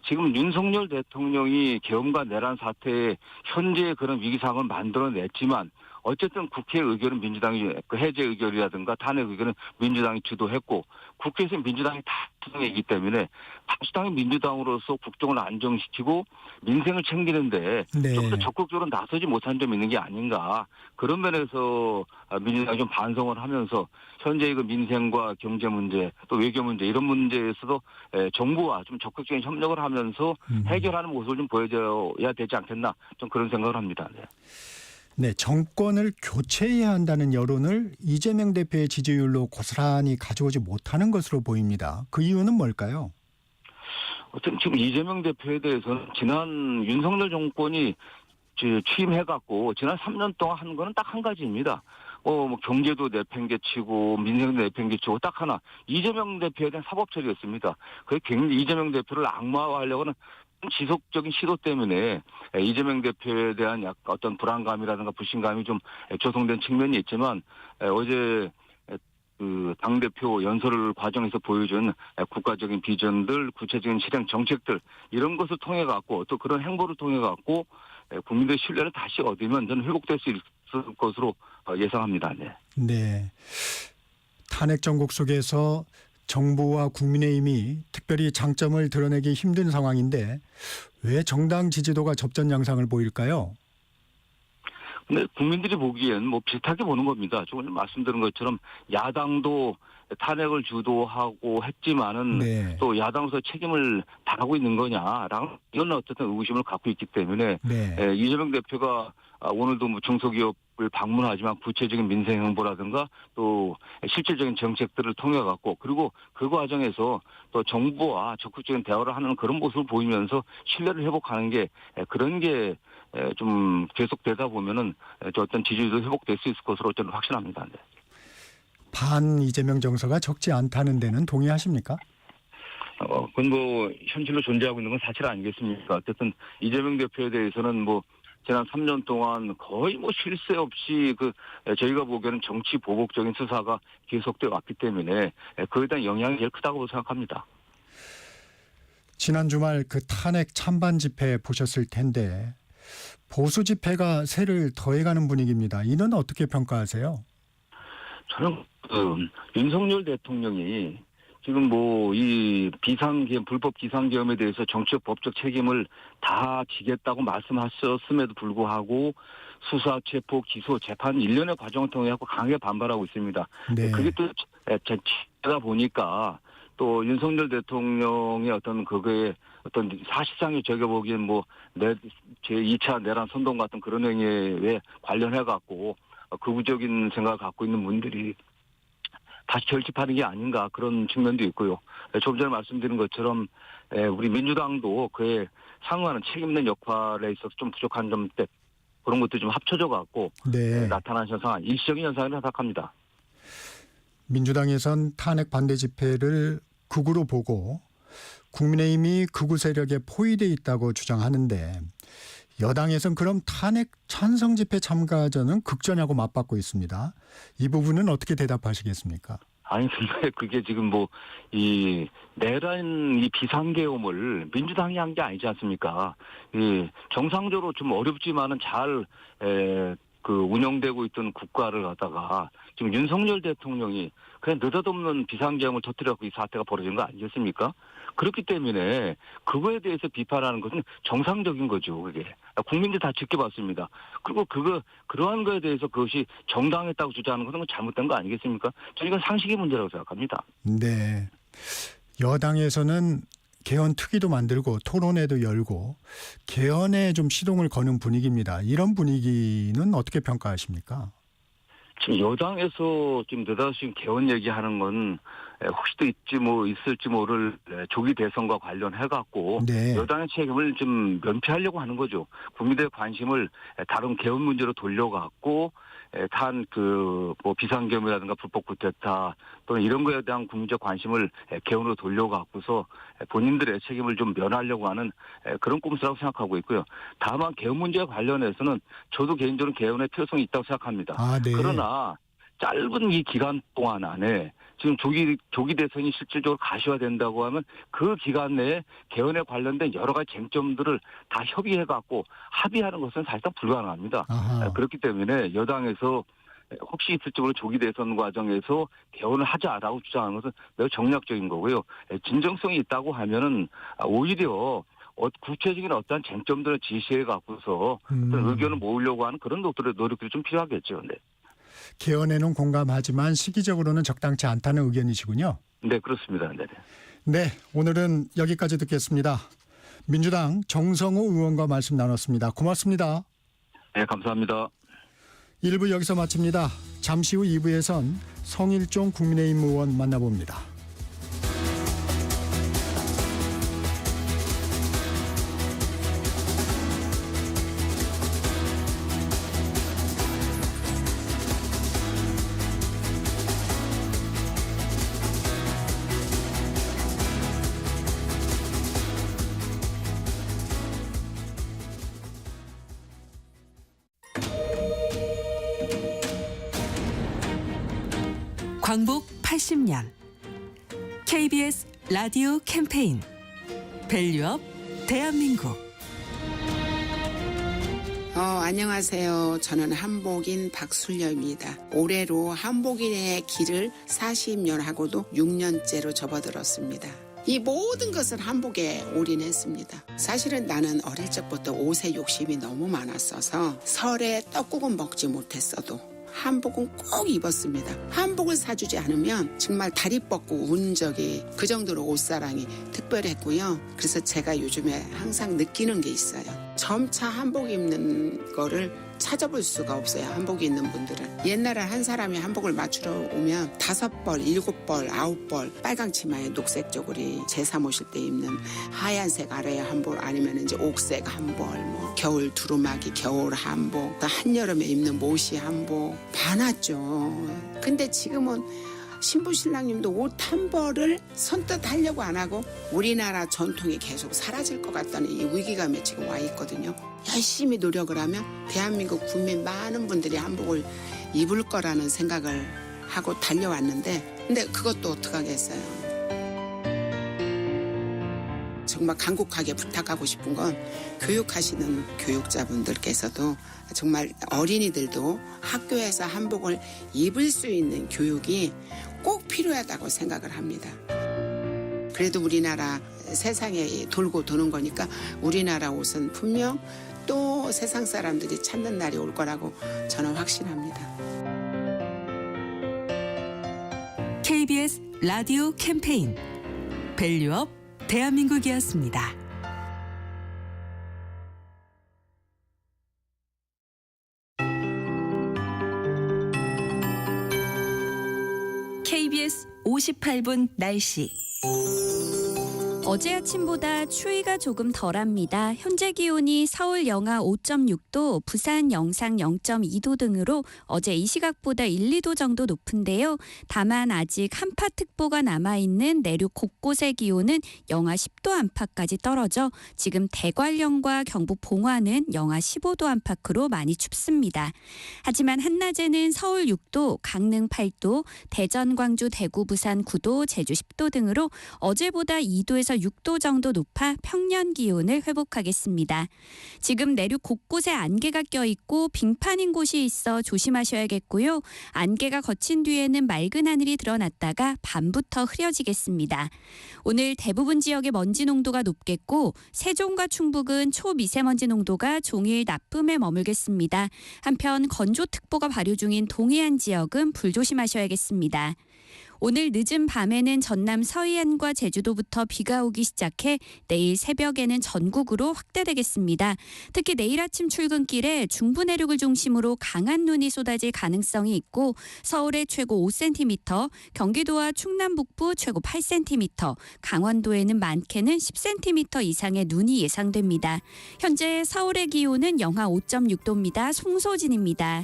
지금 윤석열 대통령이 계엄과 내란 사태에 현재의 그런 위기 상황을 만들어냈지만 어쨌든 국회 의결은 민주당이 그 해제 의결이라든가 탄핵 의결은 민주당이 주도했고 국회에서 민주당이 다 투쟁이기 때문에 다수당의 민주당으로서 국정을 안정시키고 민생을 챙기는데 네. 좀 더 적극적으로 나서지 못한 점이 있는 게 아닌가. 그런 면에서 민주당이 좀 반성을 하면서 현재 그 민생과 경제 문제 또 외교 문제 이런 문제에서도 정부와 좀 적극적인 협력을 하면서 해결하는 모습을 좀 보여줘야 되지 않겠나 좀 그런 생각을 합니다. 네. 네, 정권을 교체해야 한다는 여론을 이재명 대표의 지지율로 고스란히 가져오지 못하는 것으로 보입니다. 그 이유는 뭘까요? 어쨌든 지금 이재명 대표에 대해서는 지난 윤석열 정권이 취임해갖고 지난 3년 동안 한 거는 딱 한 가지입니다. 뭐 경제도 내팽개치고 민생도 내팽개치고 딱 하나 이재명 대표에 대한 사법 처리였습니다. 그게 굉장히 이재명 대표를 악마화하려고 하는 지속적인 시도 때문에 이재명 대표에 대한 약간 어떤 불안감이라든가 불신감이 좀 조성된 측면이 있지만 어제 그 당대표 연설 과정에서 보여준 국가적인 비전들, 구체적인 실행 정책들 이런 것을 통해 갖고 또 그런 행보를 통해 갖고 국민들의 신뢰를 다시 얻으면 저는 회복될 수 있을 것으로 예상합니다. 네. 네. 탄핵 정국 속에서 정부와 국민의힘이 특별히 장점을 드러내기 힘든 상황인데 왜 정당 지지도가 접전 양상을 보일까요? 근데 국민들이 보기엔 뭐 비슷하게 보는 겁니다. 조금 말씀드린 것처럼 야당도 탄핵을 주도하고 했지만은 네. 또 야당으로서 책임을 다하고 있는 거냐라는 이런 어쨌든 의구심을 갖고 있기 때문에 네. 이재명 대표가 오늘도 뭐 중소기업을 방문하지만 구체적인 민생 행보라든가 또 실질적인 정책들을 통해 갖고 그리고 그 과정에서 또 정부와 적극적인 대화를 하는 그런 모습을 보이면서 신뢰를 회복하는 게 그런 게 좀 계속되다 보면은 어떤 지지율도 회복될 수 있을 것으로 저는 확신합니다. 네. 반 이재명 정서가 적지 않다는 데는 동의하십니까? 그건 뭐 현실로 존재하고 있는 건 사실 아니겠습니까? 어쨌든 이재명 대표에 대해서는 뭐 지난 3년 동안 거의 뭐 쉴 새 없이 저희가 보기에는 정치 보복적인 수사가 계속돼 왔기 때문에 그에 대한 영향이 제일 크다고 생각합니다. 지난 주말 그 탄핵 찬반 집회 보셨을 텐데 보수 집회가 새를 더해가는 분위기입니다. 이는 어떻게 평가하세요? 저는 윤석열 대통령이 지금 뭐 이 불법 비상계엄에 대해서 정치적 법적 책임을 다 지겠다고 말씀하셨음에도 불구하고 수사, 체포, 기소, 재판 일련의 과정을 통해 갖고 강하게 반발하고 있습니다. 네. 그게 또 제가 보니까 또 윤석열 대통령의 어떤 그거에 어떤 사실상의 저희가 보기엔 뭐 제2차 내란 선동 같은 그런 행위에 관련해 갖고 극우적인 생각을 갖고 있는 분들이 다시 결집하는 게 아닌가 그런 측면도 있고요. 조금 전에 말씀드린 것처럼 우리 민주당도 그에 상응하는 책임있는 역할에 있어서 좀 부족한 점 때 그런 것도 좀 합쳐져 갖고 네. 나타난 현상, 일시적인 현상이라고 생각합니다. 민주당에선 탄핵 반대 집회를 극우로 보고 국민의힘이 극우 세력에 포위돼 있다고 주장하는데 여당에선 그럼 탄핵 찬성 집회 참가자는 극전하고 맞받고 있습니다. 이 부분은 어떻게 대답하시겠습니까? 아니 근데 그게 지금 뭐 이 내란 이 비상계엄을 민주당이 한 게 아니지 않습니까? 이 정상적으로 좀 어렵지만은 잘 운영되고 있던 국가를 갖다가 지금 윤석열 대통령이 그냥 느닷없는 비상계엄을 터뜨려서 이 사태가 벌어진 거 아니겠습니까? 그렇기 때문에 그거에 대해서 비판하는 것은 정상적인 거죠, 그게. 국민들이 다 지켜봤습니다. 그리고 그러한 거에 대해서 그것이 정당했다고 주장하는 것은 잘못된 거 아니겠습니까? 저는 이건 상식의 문제라고 생각합니다. 네. 여당에서는 개헌 특위도 만들고 토론회도 열고 개헌에 좀 시동을 거는 분위기입니다. 이런 분위기는 어떻게 평가하십니까? 지금 여당에서 지금 느닷없이 개헌 얘기하는 건 혹시 또 있을지 모를 조기 대선과 관련해갖고 네. 여당의 책임을 좀 면피하려고 하는 거죠. 국민들의 관심을 다른 개헌 문제로 돌려갖고 비상계엄이라든가 불법 쿠데타 또는 이런 거에 대한 국민적 관심을 개헌으로 돌려갖고서 본인들의 책임을 좀 면하려고 하는 그런 꼼수라고 생각하고 있고요. 다만 개헌 문제와 관련해서는 저도 개인적으로 개헌의 필요성이 있다고 생각합니다. 아, 네. 그러나 짧은 이 기간 동안 안에 지금 조기 대선이 실질적으로 가시화된다고 하면 그 기간 내에 개헌에 관련된 여러 가지 쟁점들을 다 협의해갖고 합의하는 것은 사실상 불가능합니다. 아하. 그렇기 때문에 여당에서 혹시 있을지 모르는 조기 대선 과정에서 개헌을 하자라고 주장하는 것은 매우 정략적인 거고요. 진정성이 있다고 하면은 오히려 구체적인 어떤 쟁점들을 지시해 갖고서 어떤 의견을 모으려고 하는 그런 노력들이 좀 필요하겠죠. 네. 개헌에는 공감하지만 시기적으로는 적당치 않다는 의견이시군요. 네, 그렇습니다. 네. 네, 오늘은 여기까지 듣겠습니다. 민주당 정성호 의원과 말씀 나눴습니다. 고맙습니다. 네, 감사합니다. 1부 여기서 마칩니다. 잠시 후 2부에선 성일종 국민의힘 의원 만나봅니다. 광복 80년 KBS 라디오 캠페인 밸류업 대한민국. 안녕하세요. 저는 한복인 박순려입니다. 올해로 한복인의 길을 40년 하고도 6년째로 접어들었습니다. 이 모든 것을 한복에 올인했습니다. 사실은 나는 어릴 적부터 옷에 욕심이 너무 많았어서 설에 떡국은 먹지 못했어도 한복은 꼭 입었습니다. 한복을 사주지 않으면 정말 다리 뻗고 운 적이 그 정도로 옷사랑이 특별했고요. 그래서 제가 요즘에 항상 느끼는 게 있어요. 점차 한복 입는 거를 찾아볼 수가 없어요. 한복 입는 분들은. 옛날에 한 사람이 한복을 맞추러 오면 5벌, 7벌, 9벌 빨강 치마에 녹색 쪼그리 제사 모실 때 입는 하얀색 아래에 한복 아니면 이제 옥색 한벌, 뭐 겨울 두루마기 겨울 한복, 또 한여름에 입는 모시 한복 많았죠. 근데 지금은 신부 신랑님도 옷 한 벌을 선뜻 하려고 안 하고 우리나라 전통이 계속 사라질 것 같다는 이 위기감에 지금 와 있거든요. 열심히 노력을 하면 대한민국 국민 많은 분들이 한복을 입을 거라는 생각을 하고 달려왔는데 근데 그것도 어떡하겠어요. 정말 간곡하게 부탁하고 싶은 건 교육하시는 교육자분들께서도 정말 어린이들도 학교에서 한복을 입을 수 있는 교육이 꼭 필요하다고 생각을 합니다. 그래도 우리나라 세상에 돌고 도는 거니까 우리나라 옷은 분명 또 세상 사람들이 찾는 날이 올 거라고 저는 확신합니다. KBS 라디오 캠페인 밸류업 대한민국이었습니다. KBS 58분 날씨. 어제 아침보다 추위가 조금 덜합니다. 현재 기온이 서울 영하 5.6도, 부산 영상 0.2도 등으로 어제 이 시각보다 1, 2도 정도 높은데요. 다만 아직 한파특보가 남아있는 내륙 곳곳의 기온은 영하 10도 안팎까지 떨어져 지금 대관령과 경북 봉화는 영하 15도 안팎으로 많이 춥습니다. 하지만 한낮에는 서울 6도, 강릉 8도, 대전, 광주, 대구, 부산 9도, 제주 10도 등으로 어제보다 2도에서 6도 정도 높아 평년 기온을 회복하겠습니다. 지금 내륙 곳곳에 안개가 껴있고 빙판인 곳이 있어 조심하셔야겠고요. 안개가 거친 뒤에는 맑은 하늘이 드러났다가 밤부터 흐려지겠습니다. 오늘 대부분 지역의 먼지 농도가 높겠고 세종과 충북은 초미세먼지 농도가 종일 나쁨에 머물겠습니다. 한편 건조특보가 발효 중인 동해안 지역은 불조심하셔야겠습니다. 오늘 늦은 밤에는 전남 서해안과 제주도부터 비가 오기 시작해 내일 새벽에는 전국으로 확대되겠습니다. 특히 내일 아침 출근길에 중부 내륙을 중심으로 강한 눈이 쏟아질 가능성이 있고 서울에 최고 5cm, 경기도와 충남 북부 최고 8cm, 강원도에는 많게는 10cm 이상의 눈이 예상됩니다. 현재 서울의 기온은 영하 5.6도입니다. 송소진입니다.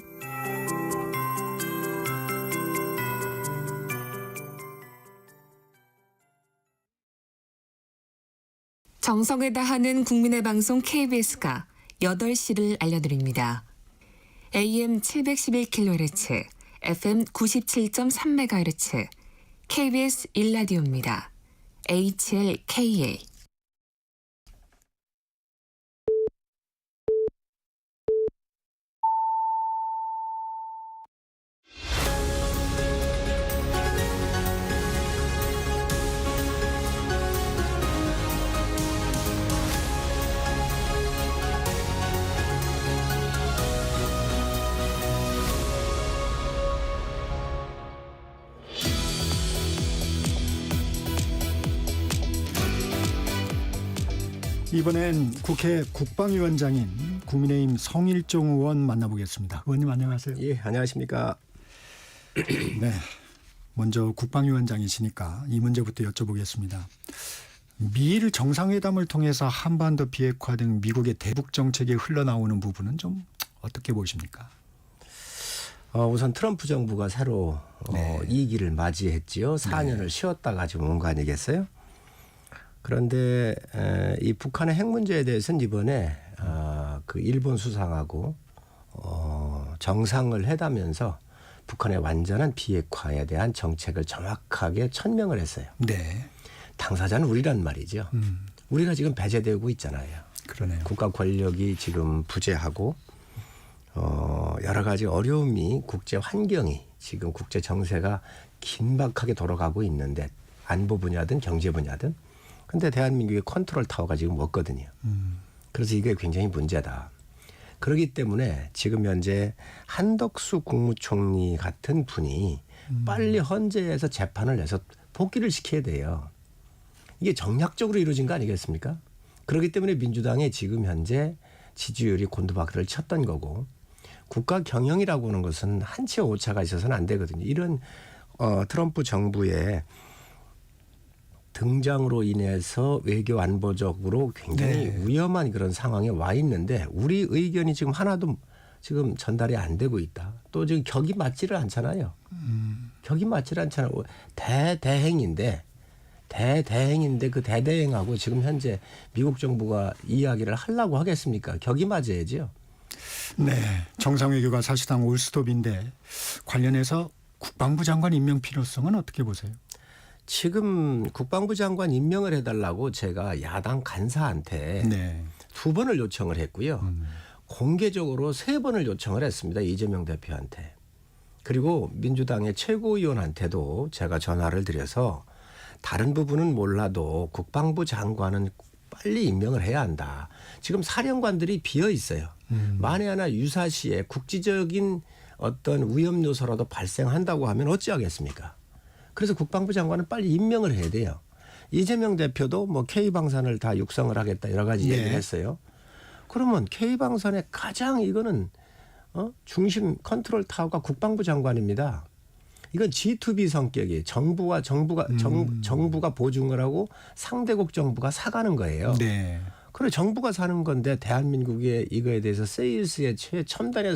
정성을 다하는 국민의 방송 KBS가 8시를 알려드립니다. AM 711kHz, FM 97.3MHz, KBS 1라디오입니다. HLKA. 이번엔 국회 국방위원장인 국민의힘 성일종 의원 만나보겠습니다. 의원님 안녕하세요. 예, 안녕하십니까. 네, 먼저 국방위원장이시니까 이 문제부터 여쭤보겠습니다. 미일 정상회담을 통해서 한반도 비핵화 등 미국의 대북 정책에 흘러나오는 부분은 좀 어떻게 보십니까? 우선 트럼프 정부가 새로 네. 2기를 맞이했지요. 4년을 쉬었다가 지금 온 거 아니겠어요? 그런데 이 북한의 핵 문제에 대해서는 이번에 그 일본 수상하고 정상을 해다면서 북한의 완전한 비핵화에 대한 정책을 정확하게 천명을 했어요. 네. 당사자는 우리란 말이죠. 우리가 지금 배제되고 있잖아요. 그러네요. 국가 권력이 지금 부재하고 여러 가지 어려움이 국제 환경이 지금 국제 정세가 긴박하게 돌아가고 있는데 안보 분야든 경제 분야든 근데 대한민국의 컨트롤 타워가 지금 없거든요. 그래서 이게 굉장히 문제다. 그렇기 때문에 지금 현재 한덕수 국무총리 같은 분이 빨리 헌재에서 재판을 내서 복귀를 시켜야 돼요. 이게 정략적으로 이루어진 거 아니겠습니까? 그렇기 때문에 민주당의 지금 현재 지지율이 곤두박질을 쳤던 거고 국가 경영이라고 하는 것은 한치의 오차가 있어서는 안 되거든요. 이런 트럼프 정부의 등장으로 인해서 외교 안보적으로 굉장히 네. 위험한 그런 상황에 와 있는데 우리 의견이 지금 하나도 지금 전달이 안 되고 있다. 또 지금 격이 맞지를 않잖아요. 격이 맞지를 않잖아요. 대대행인데 그 대대행하고 지금 현재 미국 정부가 이야기를 하려고 하겠습니까? 격이 맞아야죠. 네, 정상외교가 사실상 올스톱인데 관련해서 국방부 장관 임명 필요성은 어떻게 보세요? 지금 국방부 장관 임명을 해달라고 제가 야당 간사한테 네. 2번을 요청을 했고요. 공개적으로 3번을 요청을 했습니다. 이재명 대표한테. 그리고 민주당의 최고위원한테도 제가 전화를 드려서 다른 부분은 몰라도 국방부 장관은 빨리 임명을 해야 한다. 지금 사령관들이 비어 있어요. 만에 하나 유사시에 국지적인 어떤 위험 요소라도 발생한다고 하면 어찌하겠습니까? 그래서 국방부 장관은 빨리 임명을 해야 돼요. 이재명 대표도 뭐 K방산을 다 육성을 하겠다 여러 가지 네. 얘기를 했어요. 그러면 K방산의 가장 이거는 중심 컨트롤 타워가 국방부 장관입니다. 이건 G2B 성격이 정부가 보증을 하고 상대국 정부가 사가는 거예요. 네. 그래 정부가 사는 건데 대한민국의 이거에 대해서 세일스의 최첨단에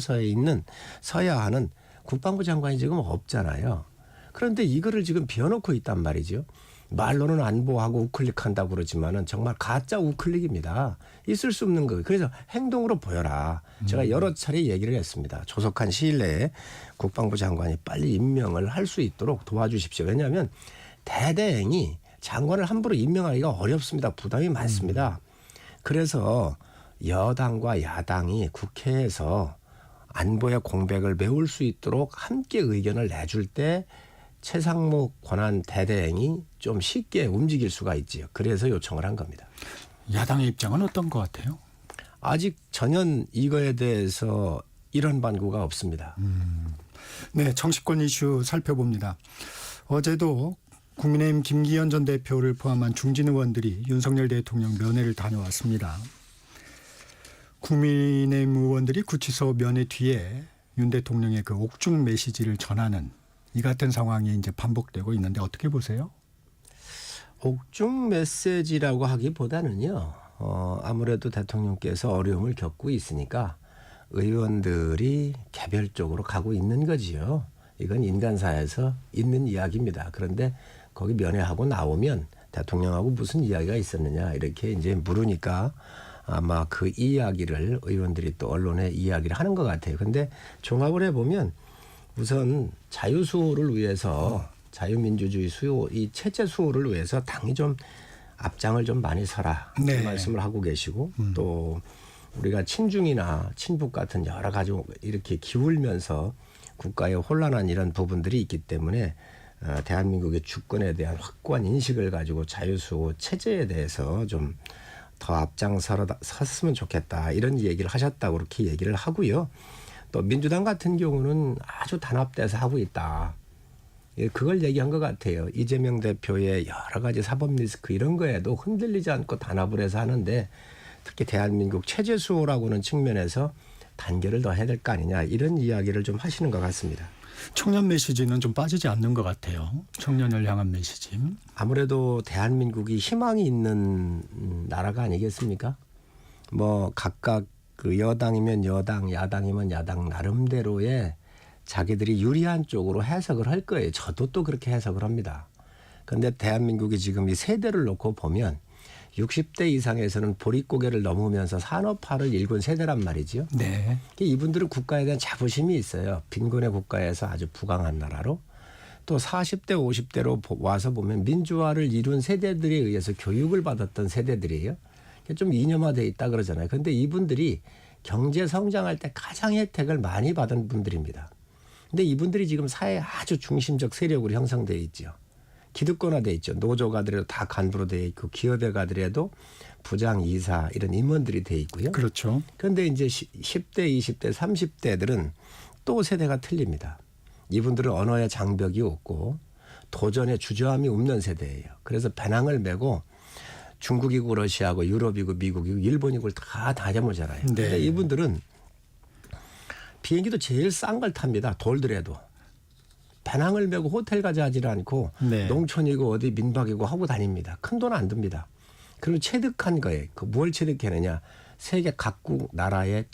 서야 하는 국방부 장관이 지금 없잖아요. 그런데 이거를 지금 비워놓고 있단 말이죠. 말로는 안보하고 우클릭한다고 그러지만은 정말 가짜 우클릭입니다. 있을 수 없는 거예요. 그래서 행동으로 보여라. 제가 여러 차례 얘기를 했습니다. 조속한 시일 내에 국방부 장관이 빨리 임명을 할 수 있도록 도와주십시오. 왜냐하면 대대행이 장관을 함부로 임명하기가 어렵습니다. 부담이 많습니다. 그래서 여당과 야당이 국회에서 안보의 공백을 메울 수 있도록 함께 의견을 내줄 때 최상목 권한 대대행이 좀 쉽게 움직일 수가 있지요. 그래서 요청을 한 겁니다. 야당의 입장은 어떤 것 같아요? 아직 전혀 이거에 대해서 이런 반구가 없습니다. 네, 정치권 이슈 살펴봅니다. 어제도 국민의힘 김기현 전 대표를 포함한 중진 의원들이 윤석열 대통령 면회를 다녀왔습니다. 국민의힘 의원들이 구치소 면회 뒤에 윤 대통령의 그 옥중 메시지를 전하는 이 같은 상황이 이제 반복되고 있는데 어떻게 보세요? 옥중 메시지라고 하기보다는요. 아무래도 대통령께서 어려움을 겪고 있으니까 의원들이 개별적으로 가고 있는 거지요. 이건 인간사에서 있는 이야기입니다. 그런데 거기 면회하고 나오면 대통령하고 무슨 이야기가 있었느냐 이렇게 이제 물으니까 아마 그 이야기를 의원들이 또 언론에 이야기를 하는 것 같아요. 그런데 종합을 해보면 우선 자유수호를 위해서 자유민주주의 수호, 이 체제 수호를 위해서 당이 좀 앞장을 좀 많이 서라 네. 그 말씀을 하고 계시고 또 우리가 친중이나 친북 같은 여러 가지 이렇게 기울면서 국가의 혼란한 이런 부분들이 있기 때문에 대한민국의 주권에 대한 확고한 인식을 가지고 자유수호 체제에 대해서 좀 더 앞장섰으면 좋겠다 이런 얘기를 하셨다고 그렇게 얘기를 하고요. 또 민주당 같은 경우는 아주 단합돼서 하고 있다. 그걸 얘기한 것 같아요. 이재명 대표의 여러 가지 사법 리스크 이런 거에도 흔들리지 않고 단합을 해서 하는데 특히 대한민국 체제 수호라고는 측면에서 단결을 더 해야 될 거 아니냐 이런 이야기를 좀 하시는 것 같습니다. 청년 메시지는 좀 빠지지 않는 것 같아요. 청년을 향한 메시지. 아무래도 대한민국이 희망이 있는 나라가 아니겠습니까? 뭐 각각 그 여당이면 여당, 야당이면 야당 나름대로의 자기들이 유리한 쪽으로 해석을 할 거예요. 저도 또 그렇게 해석을 합니다. 그런데 대한민국이 지금 이 세대를 놓고 보면 60대 이상에서는 보릿고개를 넘으면서 산업화를 일군 세대란 말이죠. 네. 이분들은 국가에 대한 자부심이 있어요. 빈곤의 국가에서 아주 부강한 나라로. 또 40대 50대로 와서 보면 민주화를 이룬 세대들에 의해서 교육을 받았던 세대들이에요. 좀 이념화되어 있다 그러잖아요. 그런데 이분들이 경제 성장할 때 가장 혜택을 많이 받은 분들입니다. 근데 이분들이 지금 사회에 아주 중심적 세력으로 형성되어 있죠. 기득권화되어 있죠. 노조가들에도 다 간부로 되어 있고 기업의 가들에도 부장, 이사 이런 임원들이 되어 있고요. 그렇죠. 그런데 이제 10대, 20대, 30대들은 또 세대가 틀립니다. 이분들은 언어의 장벽이 없고 도전의 주저함이 없는 세대예요. 그래서 배낭을 메고 중국이고 러시아고 유럽이고 미국이고 일본이고 다 다녀보잖아요. 네. 근데 이분들은 비행기도 제일 싼 걸 탑니다. 돌더라도. 배낭을 메고 호텔 가지 하지를 않고 네. 농촌이고 어디 민박이고 하고 다닙니다. 큰 돈 안 듭니다. 그리고 체득한 거예요. 그 뭘 체득했느냐. 세계 각국 나라의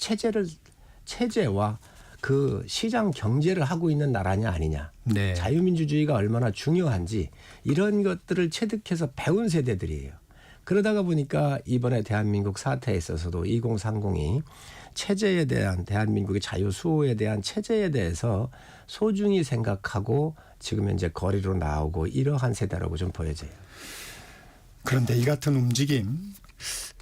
체제와 그 시장 경제를 하고 있는 나라냐 아니냐. 네. 자유민주주의가 얼마나 중요한지 이런 것들을 체득해서 배운 세대들이에요. 그러다가 보니까 이번에 대한민국 사태에 있어서도 2030이 체제에 대한 대한민국의 자유수호에 대한 체제에 대해서 소중히 생각하고 지금 현재 거리로 나오고 이러한 세대라고 좀 보여져요. 그런데 이 같은 움직임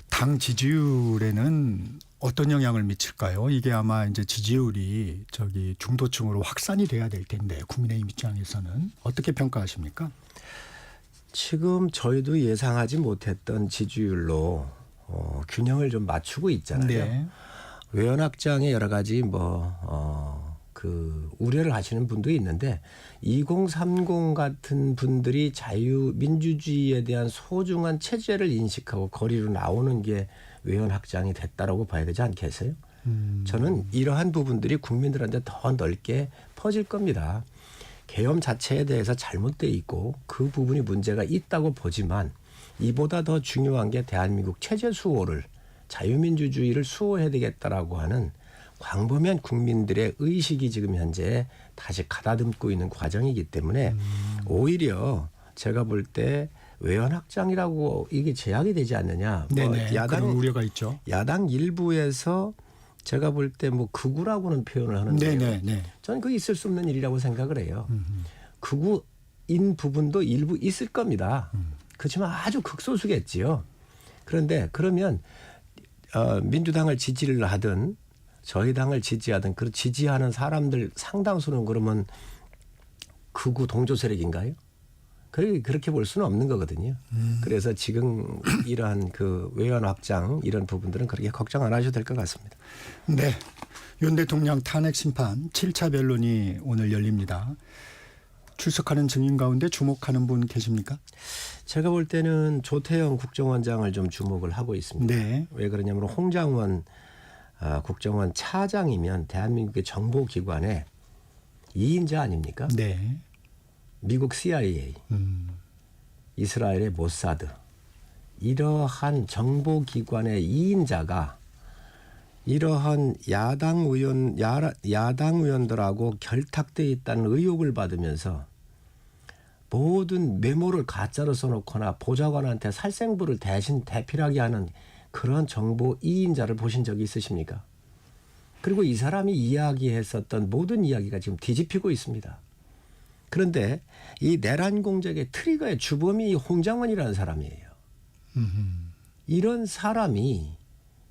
당 지지율에는 어떤 영향을 미칠까요? 이게 아마 이제 지지율이 중도층으로 확산이 돼야 될 텐데 국민의힘 입장에서는 어떻게 평가하십니까? 지금 저희도 예상하지 못했던 지지율로 균형을 좀 맞추고 있잖아요. 네. 외연확장의 여러 가지 우려를 하시는 분도 있는데 2030 같은 분들이 자유민주주의에 대한 소중한 체제를 인식하고 거리로 나오는 게 외연확장이 됐다라고 봐야 되지 않겠어요? 저는 이러한 부분들이 국민들한테 더 넓게 퍼질 겁니다. 계엄 자체에 대해서 잘못돼 있고 그 부분이 문제가 있다고 보지만 이보다 더 중요한 게 대한민국 체제 수호를 자유민주주의를 수호해야 되겠다라고 하는 광범위한 국민들의 의식이 지금 현재 다시 가다듬고 있는 과정이기 때문에 오히려 제가 볼 때 외연확장이라고 이게 제약이 되지 않느냐. 네네. 그런 우려가 있죠. 야당 일부에서 제가 볼 때 극우라고는 표현을 하는데요. 네네. 저는 그게 있을 수 없는 일이라고 생각을 해요. 극우인 부분도 일부 있을 겁니다. 그렇지만 아주 극소수겠지요. 그런데 그러면 민주당을 지지를 하든 저희 당을 지지하든 그 지지하는 사람들 상당수는 그러면 극우 동조 세력인가요? 그렇게 볼 수는 없는 거거든요. 그래서 지금 이러한 그 외연 확장 이런 부분들은 그렇게 걱정 안 하셔도 될 것 같습니다. 네. 윤 대통령 탄핵 심판 7차 변론이 오늘 열립니다. 출석하는 증인 가운데 주목하는 분 계십니까? 제가 볼 때는 조태영 국정원장을 좀 주목을 하고 있습니다. 네. 왜 그러냐면 홍장원 국정원 차장이면 대한민국의 정보기관의 2인자 아닙니까? 네. 미국 CIA, 이스라엘의 모사드 이러한 정보기관의 2인자가 이러한 야당 의원들하고 결탁되어 있다는 의혹을 받으면서 모든 메모를 가짜로 써놓거나 보좌관한테 살생부를 대신 대필하게 하는 그런 정보 2인자를 보신 적이 있으십니까? 그리고 이 사람이 이야기했었던 모든 이야기가 지금 뒤집히고 있습니다. 그런데 이 내란 공작의 트리거의 주범이 홍장원이라는 사람이에요. 이런 사람이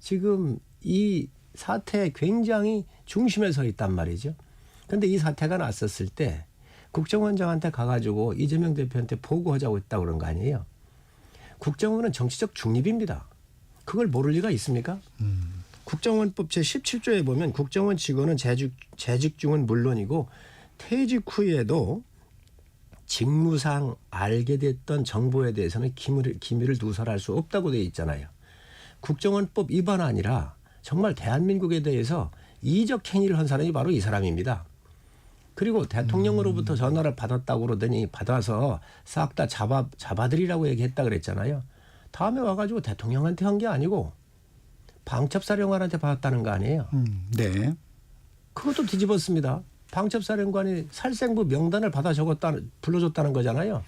지금 이 사태에 굉장히 중심에 서 있단 말이죠. 그런데 이 사태가 났었을 때 국정원장한테 가가지고 이재명 대표한테 보고하자고 했다고 그런 거 아니에요. 국정원은 정치적 중립입니다. 그걸 모를 리가 있습니까? 국정원법 제17조에 보면 국정원 직원은 재직 중은 물론이고 퇴직 후에도 직무상 알게 됐던 정보에 대해서는 기밀을 누설할 수 없다고 되어 있잖아요. 국정원법 위반 아니라 정말 대한민국에 대해서 이적 행위를 한 사람이 바로 이 사람입니다. 그리고 대통령으로부터 전화를 받았다고 그러더니 받아서 싹 다 잡아드리라고 얘기했다 그랬잖아요. 다음에 와가지고 대통령한테 한 게 아니고 방첩사령관한테 받았다는 거 아니에요. 네. 그것도 뒤집었습니다. 방첩사령관이 살생부 명단을 불러줬다는 거잖아요.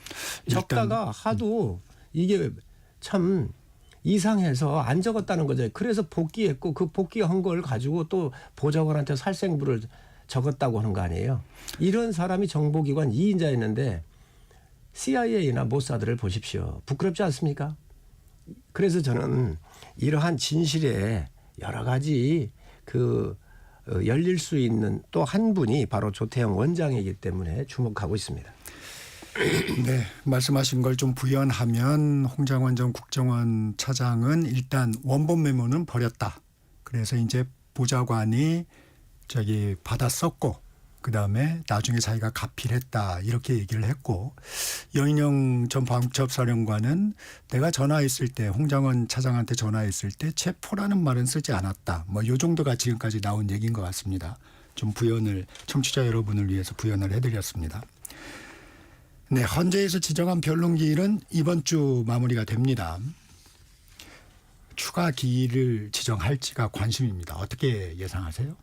적다가 하도 이게 참 이상해서 안 적었다는 거죠. 그래서 복귀했고 그 복귀한 걸 가지고 또 보좌관한테 살생부를 적었다고 하는 거 아니에요. 이런 사람이 정보기관 2인자였는데 CIA나 모사드를 보십시오. 부끄럽지 않습니까? 그래서 저는 이러한 진실에 여러 가지 열릴 수 있는 또 한 분이 바로 조태영 원장이기 때문에 주목하고 있습니다. 네, 말씀하신 걸 좀 부연하면 홍장원 전 국정원 차장은 일단 원본 메모는 버렸다. 그래서 이제 보좌관이 받았었고 그다음에 나중에 자기가 가필했다 이렇게 얘기를 했고 여인영 전 방첩사령관은 내가 전화했을 때 홍장원 차장한테 전화했을 때 체포라는 말은 쓰지 않았다. 뭐 이 정도가 지금까지 나온 얘기인 것 같습니다. 좀 부연을 청취자 여러분을 위해서 부연을 해드렸습니다. 네, 헌재에서 지정한 변론기일은 이번 주 마무리가 됩니다. 추가 기일을 지정할지가 관심입니다. 어떻게 예상하세요?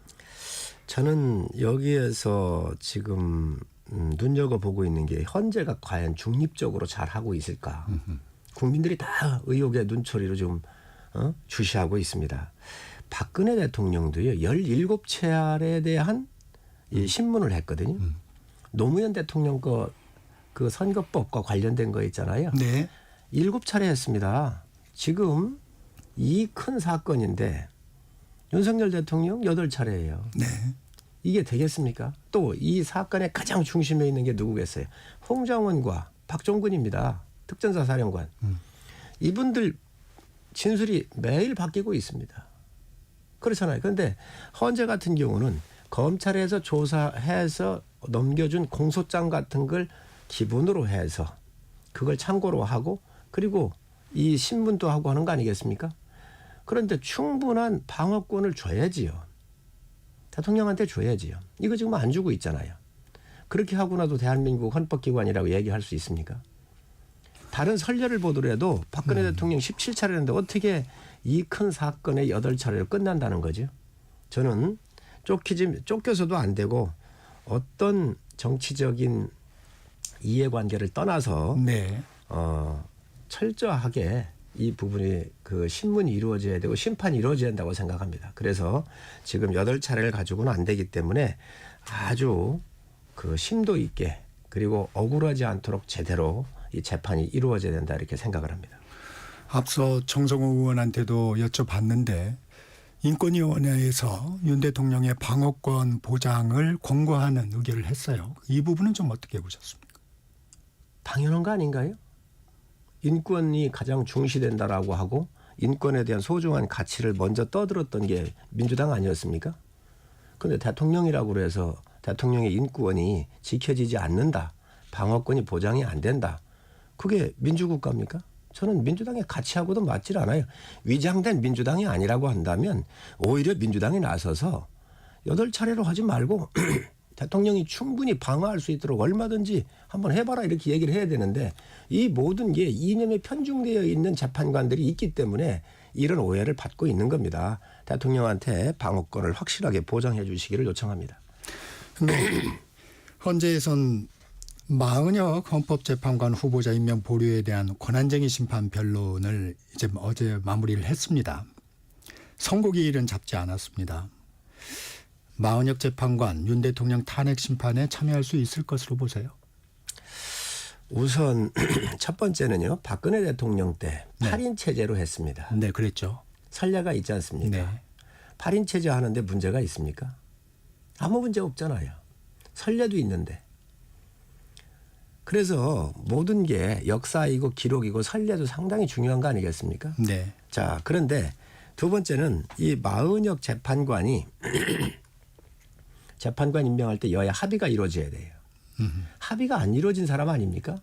저는 여기에서 지금 눈여겨보고 있는 게 헌재가 과연 중립적으로 잘하고 있을까. 국민들이 다 의혹의 눈초리로 지금 주시하고 있습니다. 박근혜 대통령도요. 17차례에 대한 이 신문을 했거든요. 노무현 대통령 그 선거법과 관련된 거 있잖아요. 네. 7차례 했습니다. 지금 이 큰 사건인데 윤석열 대통령 8차례예요. 네. 이게 되겠습니까? 또 이 사건의 가장 중심에 있는 게 누구겠어요? 홍장원과 박종근입니다. 특전사 사령관. 이분들 진술이 매일 바뀌고 있습니다. 그렇잖아요. 그런데 헌재 같은 경우는 검찰에서 조사해서 넘겨준 공소장 같은 걸 기본으로 해서 그걸 참고로 하고 그리고 이 신문도 하고 하는 거 아니겠습니까? 그런데 충분한 방어권을 줘야지요. 대통령한테 줘야지요. 이거 지금 안 주고 있잖아요. 그렇게 하고 나도 대한민국 헌법기관이라고 얘기할 수 있습니까? 다른 선례를 보더라도 박근혜 대통령 17차례인데 어떻게 이 큰 사건의 8차례로 끝난다는 거죠. 저는 쫓겨서도 안 되고 어떤 정치적인 이해관계를 떠나서 네. 철저하게 이 부분이 그 신문이 이루어져야 되고 심판이 이루어져야 된다고 생각합니다. 그래서 지금 8차례를 가지고는 안 되기 때문에 아주 그 심도 있게 그리고 억울하지 않도록 제대로 이 재판이 이루어져야 된다 이렇게 생각을 합니다. 앞서 정성호 의원한테도 여쭤봤는데 인권위원회에서 윤 대통령의 방어권 보장을 권고하는 의결을 했어요. 이 부분은 좀 어떻게 보셨습니까? 당연한 거 아닌가요? 인권이 가장 중시된다라고 하고 인권에 대한 소중한 가치를 먼저 떠들었던 게 민주당 아니었습니까? 그런데 대통령이라고 해서 대통령의 인권이 지켜지지 않는다. 방어권이 보장이 안 된다. 그게 민주국가입니까? 저는 민주당의 가치하고도 맞질 않아요. 위장된 민주당이 아니라고 한다면 오히려 민주당이 나서서 8차례로 하지 말고 대통령이 충분히 방어할 수 있도록 얼마든지 한번 해봐라 이렇게 얘기를 해야 되는데 이 모든 게 이념에 편중되어 있는 재판관들이 있기 때문에 이런 오해를 받고 있는 겁니다. 대통령한테 방어권을 확실하게 보장해 주시기를 요청합니다. 헌재에선 마은혁 헌법재판관 후보자 임명 보류에 대한 권한쟁의 심판 변론을 이제 어제 마무리를 했습니다. 선고기일은 잡지 않았습니다. 마은혁 재판관 윤 대통령 탄핵 심판에 참여할 수 있을 것으로 보세요? 우선 첫 번째는요. 박근혜 대통령 때 네. 8인 체제로 했습니다. 네, 그랬죠. 선례가 있지 않습니까? 네. 8인 체제 하는데 문제가 있습니까? 아무 문제 없잖아요. 선례도 있는데. 그래서 모든 게 역사이고 기록이고 선례도 상당히 중요한 거 아니겠습니까? 네. 자, 그런데 두 번째는 이 마은혁 재판관이 재판관 임명할 때 여야 합의가 이루어져야 돼요. 합의가 안 이루어진 사람 아닙니까?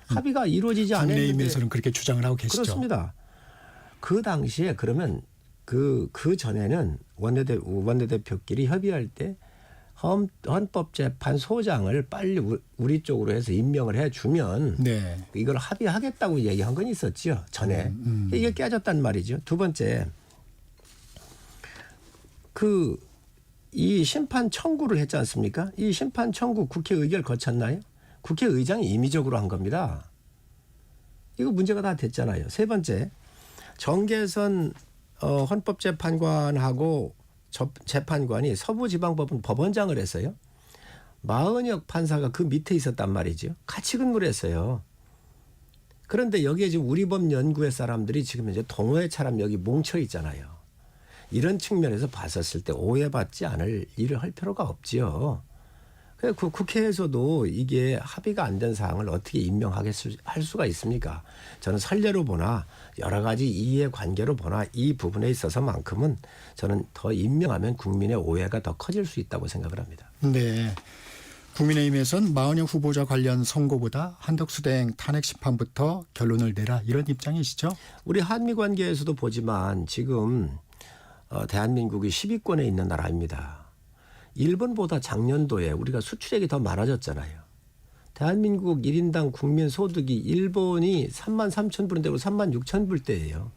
합의가 이루어지지 않았는데 국민의힘에서는 그렇게 주장을 하고 계시죠. 그렇습니다. 그 당시에 그러면 그 전에는 원내대표끼리 협의할 때 헌법재판소장을 빨리 우리 쪽으로 해서 임명을 해주면 네. 이걸 합의하겠다고 얘기한 건 있었죠. 전에. 이게 깨졌단 말이죠. 두 번째, 이 심판 청구를 했지 않습니까? 이 심판 청구 국회 의결 거쳤나요? 국회의장이 임의적으로 한 겁니다. 이거 문제가 다 됐잖아요. 세 번째, 정계선 헌법재판관하고 재판관이 서부지방법원 법원장을 했어요. 마은혁 판사가 그 밑에 있었단 말이죠. 같이 근무를 했어요. 그런데 여기에 지금 우리법 연구회 사람들이 지금 이제 동호회처럼 여기 뭉쳐 있잖아요. 이런 측면에서 봤었을 때 오해받지 않을 일을 할 필요가 없지요. 그 국회에서도 이게 합의가 안 된 사항을 어떻게 할 수가 있습니까? 저는 선례로 보나 여러 가지 이해관계로 보나 이 부분에 있어서만큼은 저는 더 임명하면 국민의 오해가 더 커질 수 있다고 생각을 합니다. 네. 국민의힘에선 마은혁 후보자 관련 선고보다 한덕수 대행 탄핵 심판부터 결론을 내라 이런 입장이시죠? 우리 한미 관계에서도 보지만 지금 대한민국이 10위권에 있는 나라입니다. 일본보다 작년도에 우리가 수출액이 더 많아졌잖아요. 대한민국 1인당 국민 소득이 일본이 33,000불인데 우리 36,000불대예요.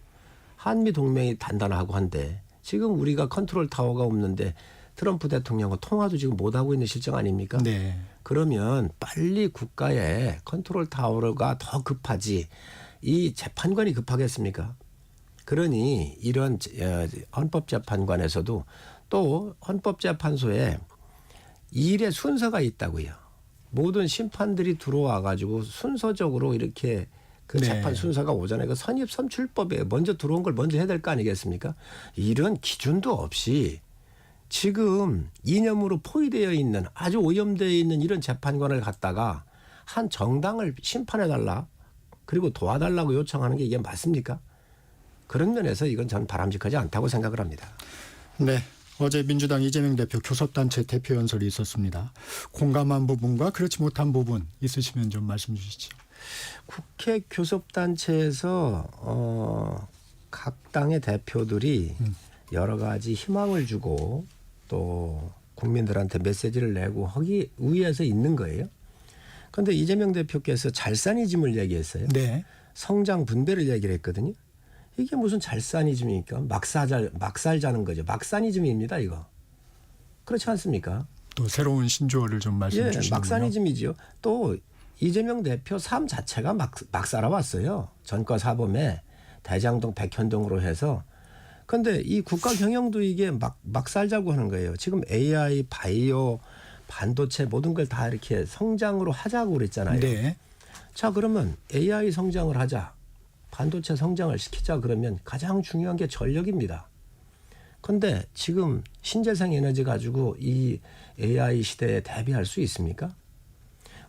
한미 동맹이 단단하고 한데 지금 우리가 컨트롤 타워가 없는데 트럼프 대통령과 통화도 지금 못하고 있는 실정 아닙니까? 네. 그러면 빨리 국가의 컨트롤 타워가 더 급하지 이 재판관이 급하겠습니까? 그러니 이런 헌법재판관에서도 또 헌법재판소에 일의 순서가 있다고요. 모든 심판들이 들어와 가지고 순서적으로 이렇게 그 네. 재판 순서가 오잖아요. 그 선입선출법에 먼저 들어온 걸 먼저 해야 될 거 아니겠습니까? 이런 기준도 없이 지금 이념으로 포위되어 있는 아주 오염되어 있는 이런 재판관을 갖다가 한 정당을 심판해달라 그리고 도와달라고 요청하는 게 이게 맞습니까? 그런 면에서 이건 저는 바람직하지 않다고 생각을 합니다. 네. 어제 민주당 이재명 대표 교섭단체 대표 연설이 있었습니다. 공감한 부분과 그렇지 못한 부분 있으시면 좀 말씀 주시죠. 국회 교섭단체에서 각 당의 대표들이 여러 가지 희망을 주고 또 국민들한테 메시지를 내고 하기 위해서 있는 거예요. 그런데 이재명 대표께서 잘사니즘을 얘기했어요. 네. 성장 분배를 얘기를 했거든요. 이게 무슨 잘사니즘입니까? 막살자는 거죠. 막사니즘입니다, 이거. 그렇지 않습니까? 또 새로운 신조어를 좀 말씀 주시는군요. 막사니즘이죠. 또 이재명 대표 삶 자체가 막 살아왔어요. 전과 사범에 대장동, 백현동으로 해서. 그런데 이 국가 경영도 이게 막 살자고 하는 거예요. 지금 AI, 바이오, 반도체 모든 걸 다 이렇게 성장으로 하자고 그랬잖아요. 네. 자, 그러면 AI 성장을 하자. 반도체 성장을 시키자 그러면 가장 중요한 게 전력입니다. 그런데 지금 신재생 에너지 가지고 이 AI 시대에 대비할 수 있습니까?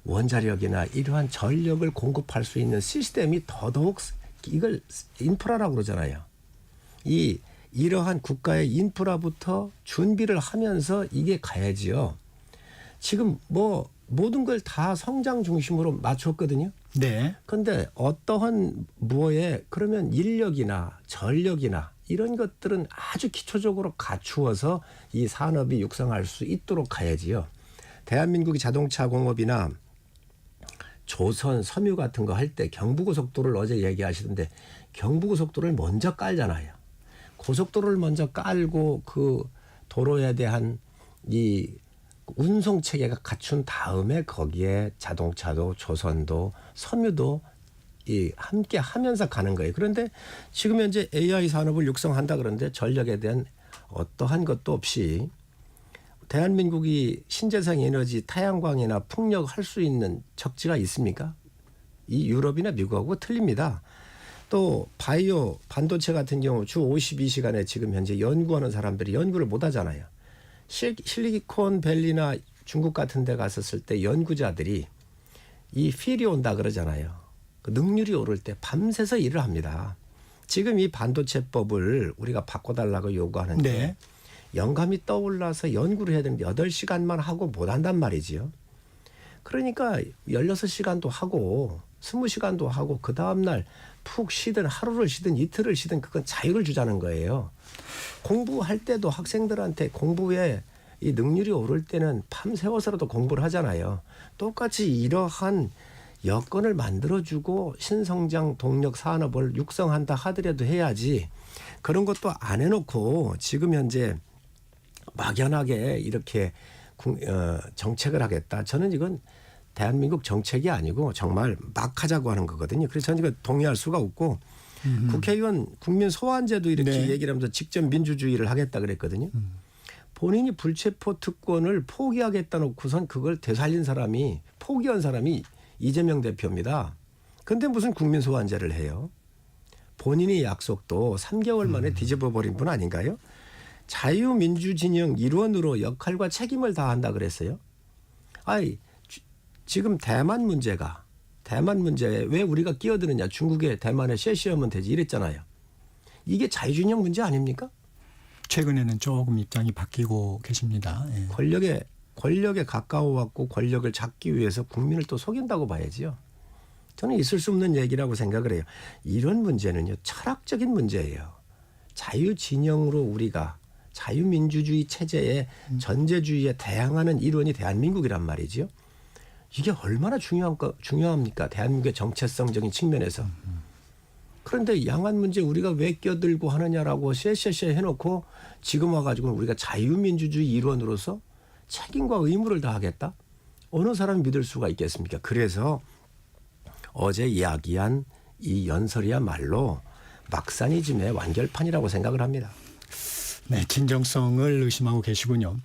원자력이나 이러한 전력을 공급할 수 있는 시스템이 더더욱 이걸 인프라라고 그러잖아요. 이러한 국가의 인프라부터 준비를 하면서 이게 가야지요. 지금 모든 걸 다 성장 중심으로 맞췄거든요. 네. 그런데 어떠한 뭐에 그러면 인력이나 전력이나 이런 것들은 아주 기초적으로 갖추어서 이 산업이 육성할 수 있도록 가야지요. 대한민국의 자동차 공업이나 조선, 섬유 같은 거 할 때 경부고속도로를 어제 얘기하시던데 경부고속도로를 먼저 깔잖아요. 고속도로를 먼저 깔고 그 도로에 대한 이 운송 체계가 갖춘 다음에 거기에 자동차도 조선도 섬유도 함께 하면서 가는 거예요. 그런데 지금 현재 AI 산업을 육성한다 그러는데 전력에 대한 어떠한 것도 없이 대한민국이 신재생 에너지, 태양광이나 풍력 할 수 있는 적지가 있습니까? 이 유럽이나 미국하고 틀립니다. 또 바이오 반도체 같은 경우 주 52시간에 지금 현재 연구하는 사람들이 연구를 못 하잖아요. 실리콘밸리나 중국 같은 데 갔었을 때 연구자들이 이 필이 온다 그러잖아요. 그 능률이 오를 때 밤새서 일을 합니다. 지금 이 반도체법을 우리가 바꿔달라고 요구하는데 네. 영감이 떠올라서 연구를 해야 되는데 8시간만 하고 못 한단 말이지요. 그러니까 16시간도 하고 20시간도 하고 그 다음날 푹 쉬든 하루를 쉬든 이틀을 쉬든 그건 자유를 주자는 거예요. 공부할 때도 학생들한테 공부에 이 능률이 오를 때는 밤새워서라도 공부를 하잖아요. 똑같이 이러한 여건을 만들어주고 신성장 동력 산업을 육성한다 하더라도 해야지 그런 것도 안 해놓고 지금 현재 막연하게 이렇게 정책을 하겠다. 저는 이건 대한민국 정책이 아니고 정말 막 하자고 하는 거거든요. 그래서 저는 이거 동의할 수가 없고 국회의원 국민 소환제도 이렇게 네. 얘기를 하면서 직접 민주주의를 하겠다 그랬거든요. 본인이 불체포 특권을 포기하겠다 놓고선 그걸 되살린 사람이 포기한 사람이 이재명 대표입니다. 그런데 무슨 국민 소환제를 해요? 본인의 약속도 3개월 만에 뒤집어 버린 분 아닌가요? 자유민주진영 일원으로 역할과 책임을 다한다 그랬어요. 아이 지금 대만 문제에 왜 우리가 끼어드느냐. 중국에 대만에 쉐시하면 되지 이랬잖아요. 이게 자유진영 문제 아닙니까? 최근에는 조금 입장이 바뀌고 계십니다. 예. 권력에 가까워왔고 권력을 잡기 위해서 국민을 또 속인다고 봐야지요. 저는 있을 수 없는 얘기라고 생각을 해요. 이런 문제는요. 철학적인 문제예요. 자유진영으로 우리가 자유민주주의 체제에 전제주의에 대항하는 일원이 대한민국이란 말이지요. 이게 얼마나 중요합니까? 대한민국의 정체성적인 측면에서. 그런데 양안 문제 우리가 왜 껴들고 하느냐라고 쎄쎄쎄 해놓고 지금 와가지고는 우리가 자유민주주의 일원으로서 책임과 의무를 다하겠다? 어느 사람이 믿을 수가 있겠습니까? 그래서 어제 이야기한 이 연설이야말로 막사니즘의 완결판이라고 생각을 합니다. 네, 진정성을 의심하고 계시군요.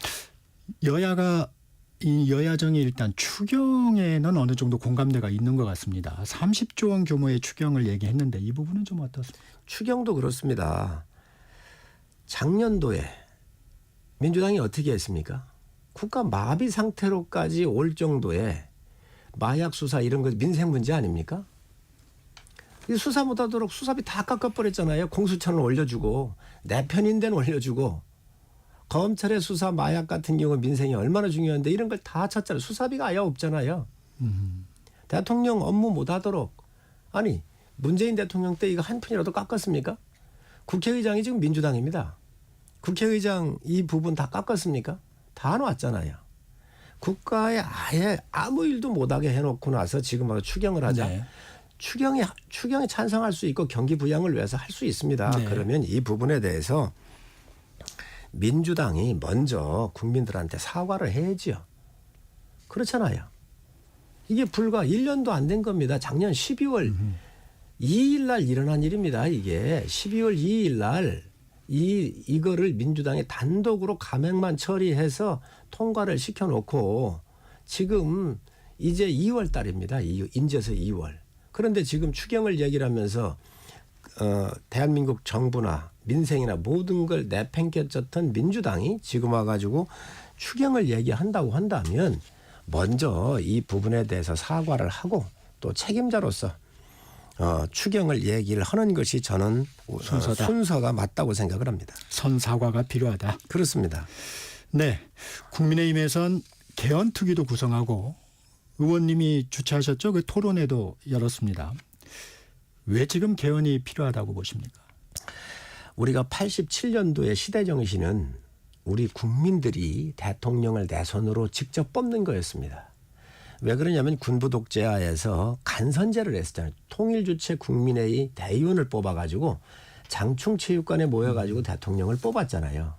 이 여야정이 일단 추경에는 어느 정도 공감대가 있는 것 같습니다. 30조 원 규모의 추경을 얘기했는데 이 부분은 좀 어떻습니까? 추경도 그렇습니다. 작년도에 민주당이 어떻게 했습니까? 국가 마비 상태로까지 올 정도의 마약 수사 이런 거 민생 문제 아닙니까? 이 수사 못하도록 수사비 다 깎아버렸잖아요. 공수처는 올려주고 내 편인 데는 올려주고 검찰의 수사 마약 같은 경우 민생이 얼마나 중요한데 이런 걸 다 쳤잖아요. 수사비가 아예 없잖아요. 대통령 업무 못하도록 아니 문재인 대통령 때 이거 한 푼이라도 깎았습니까? 국회의장이 지금 민주당입니다. 국회의장 이 부분 다 깎았습니까? 다 놨잖아요. 국가에 아예 아무 일도 못하게 해놓고 나서 지금 와서 추경을 하자. 네. 추경에 찬성할 수 있고 경기 부양을 위해서 할 수 있습니다. 네. 그러면 이 부분에 대해서 민주당이 먼저 국민들한테 사과를 해야지요. 그렇잖아요. 이게 불과 1년도 안 된 겁니다. 작년 12월 2일 날 일어난 일입니다. 이게 12월 2일 날 이거를 민주당이 단독으로 감액만 처리해서 통과를 시켜놓고 지금 이제 2월 달입니다. 인제서 2월. 그런데 지금 추경을 얘기를 하면서 대한민국 정부나 민생이나 모든 걸 내팽개쳤던 민주당이 지금 와가지고 추경을 얘기한다고 한다면 먼저 이 부분에 대해서 사과를 하고 또 책임자로서 추경을 얘기를 하는 것이 저는 순서가 맞다고 생각을 합니다. 선사과가 필요하다. 그렇습니다. 네, 국민의힘에선 개헌특위도 구성하고 의원님이 주최하셨죠? 그 토론회도 열었습니다. 왜 지금 개헌이 필요하다고 보십니까? 우리가 87년도의 시대정신은 우리 국민들이 대통령을 내 손으로 직접 뽑는 거였습니다. 왜 그러냐면 군부 독재하에서 간선제를 했었잖아요. 통일주체 국민회의 대의원을 뽑아가지고 장충체육관에 모여가지고 대통령을 뽑았잖아요.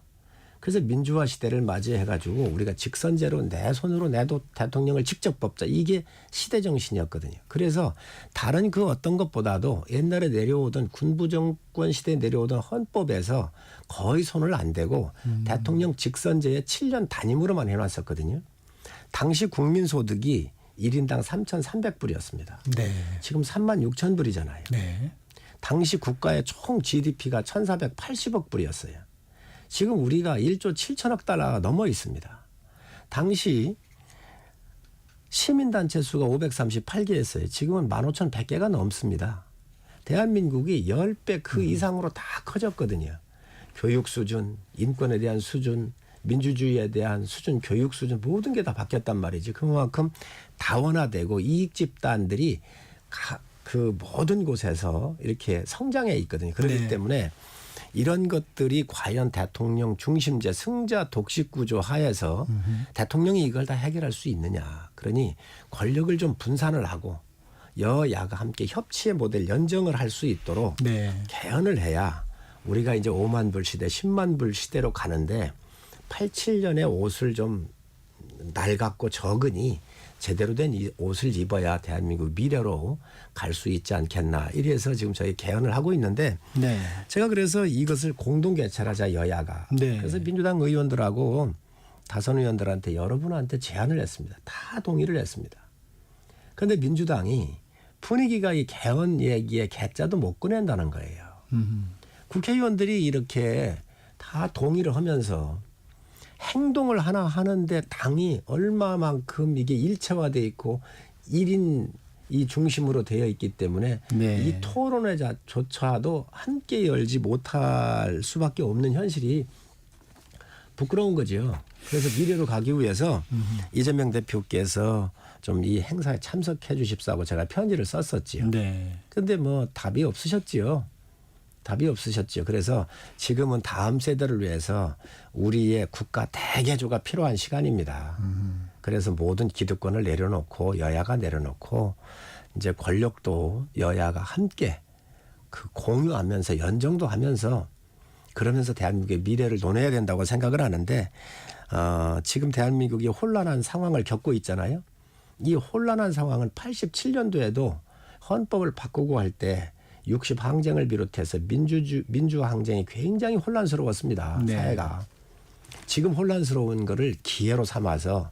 그래서 민주화 시대를 맞이해가지고 우리가 직선제로 내 손으로 내도 대통령을 직접 뽑자. 이게 시대 정신이었거든요. 그래서 다른 그 어떤 것보다도 옛날에 내려오던 군부 정권 시대에 내려오던 헌법에서 거의 손을 안 대고 대통령 직선제에 7년 단임으로만 해놨었거든요. 당시 국민소득이 1인당 3,300불이었습니다. 네. 지금 36,000불이잖아요. 네. 당시 국가의 총 GDP가 1,480억 불이었어요. 지금 우리가 1조 7천억 달러가 넘어 있습니다. 당시 시민단체 수가 538개였어요. 지금은 15,100개가 넘습니다. 대한민국이 10배 그 이상으로 다 커졌거든요. 교육 수준, 인권에 대한 수준, 민주주의에 대한 수준, 교육 수준 모든 게 다 바뀌었단 말이지. 그만큼 다원화되고 이익 집단들이 그 모든 곳에서 이렇게 성장해 있거든요. 그렇기 네. 때문에 이런 것들이 과연 대통령 중심제 승자 독식 구조 하에서 대통령이 이걸 다 해결할 수 있느냐. 그러니 권력을 좀 분산을 하고 여야가 함께 협치의 모델 연정을 할 수 있도록 네. 개헌을 해야 우리가 이제 5만 불 시대, 10만 불 시대로 가는데 87년에 옷을 좀 낡았고 적으니 제대로 된 이 옷을 입어야 대한민국 미래로 갈 수 있지 않겠나. 이래서 지금 저희 개헌을 하고 있는데 네. 제가 그래서 이것을 공동 개최하자 여야가. 네. 그래서 민주당 의원들하고 다선 의원들한테 여러분한테 제안을 했습니다. 다 동의를 했습니다. 그런데 민주당이 분위기가 이 개헌 얘기에 개자도 못 꺼낸다는 거예요. 국회의원들이 이렇게 다 동의를 하면서 행동을 하나 하는데 당이 얼마만큼 이게 일체화되어 있고 1인 이 중심으로 되어 있기 때문에 네. 이 토론회조차도 함께 열지 못할 수밖에 없는 현실이 부끄러운 거죠. 그래서 미래로 가기 위해서 이재명 대표께서 좀 이 행사에 참석해 주십사고 제가 편지를 썼었지요. 네. 그런데 뭐 답이 없으셨지요. 답이 없으셨죠. 그래서 지금은 다음 세대를 위해서 우리의 국가 대개조가 필요한 시간입니다. 그래서 모든 기득권을 내려놓고 여야가 내려놓고 이제 권력도 여야가 함께 그 공유하면서 연정도 하면서 그러면서 대한민국의 미래를 논해야 된다고 생각을 하는데 지금 대한민국이 혼란한 상황을 겪고 있잖아요. 이 혼란한 상황은 87년도에도 헌법을 바꾸고 할 때 60 항쟁을 비롯해서 민주 항쟁이 굉장히 혼란스러웠습니다. 네. 사회가. 지금 혼란스러운 거를 기회로 삼아서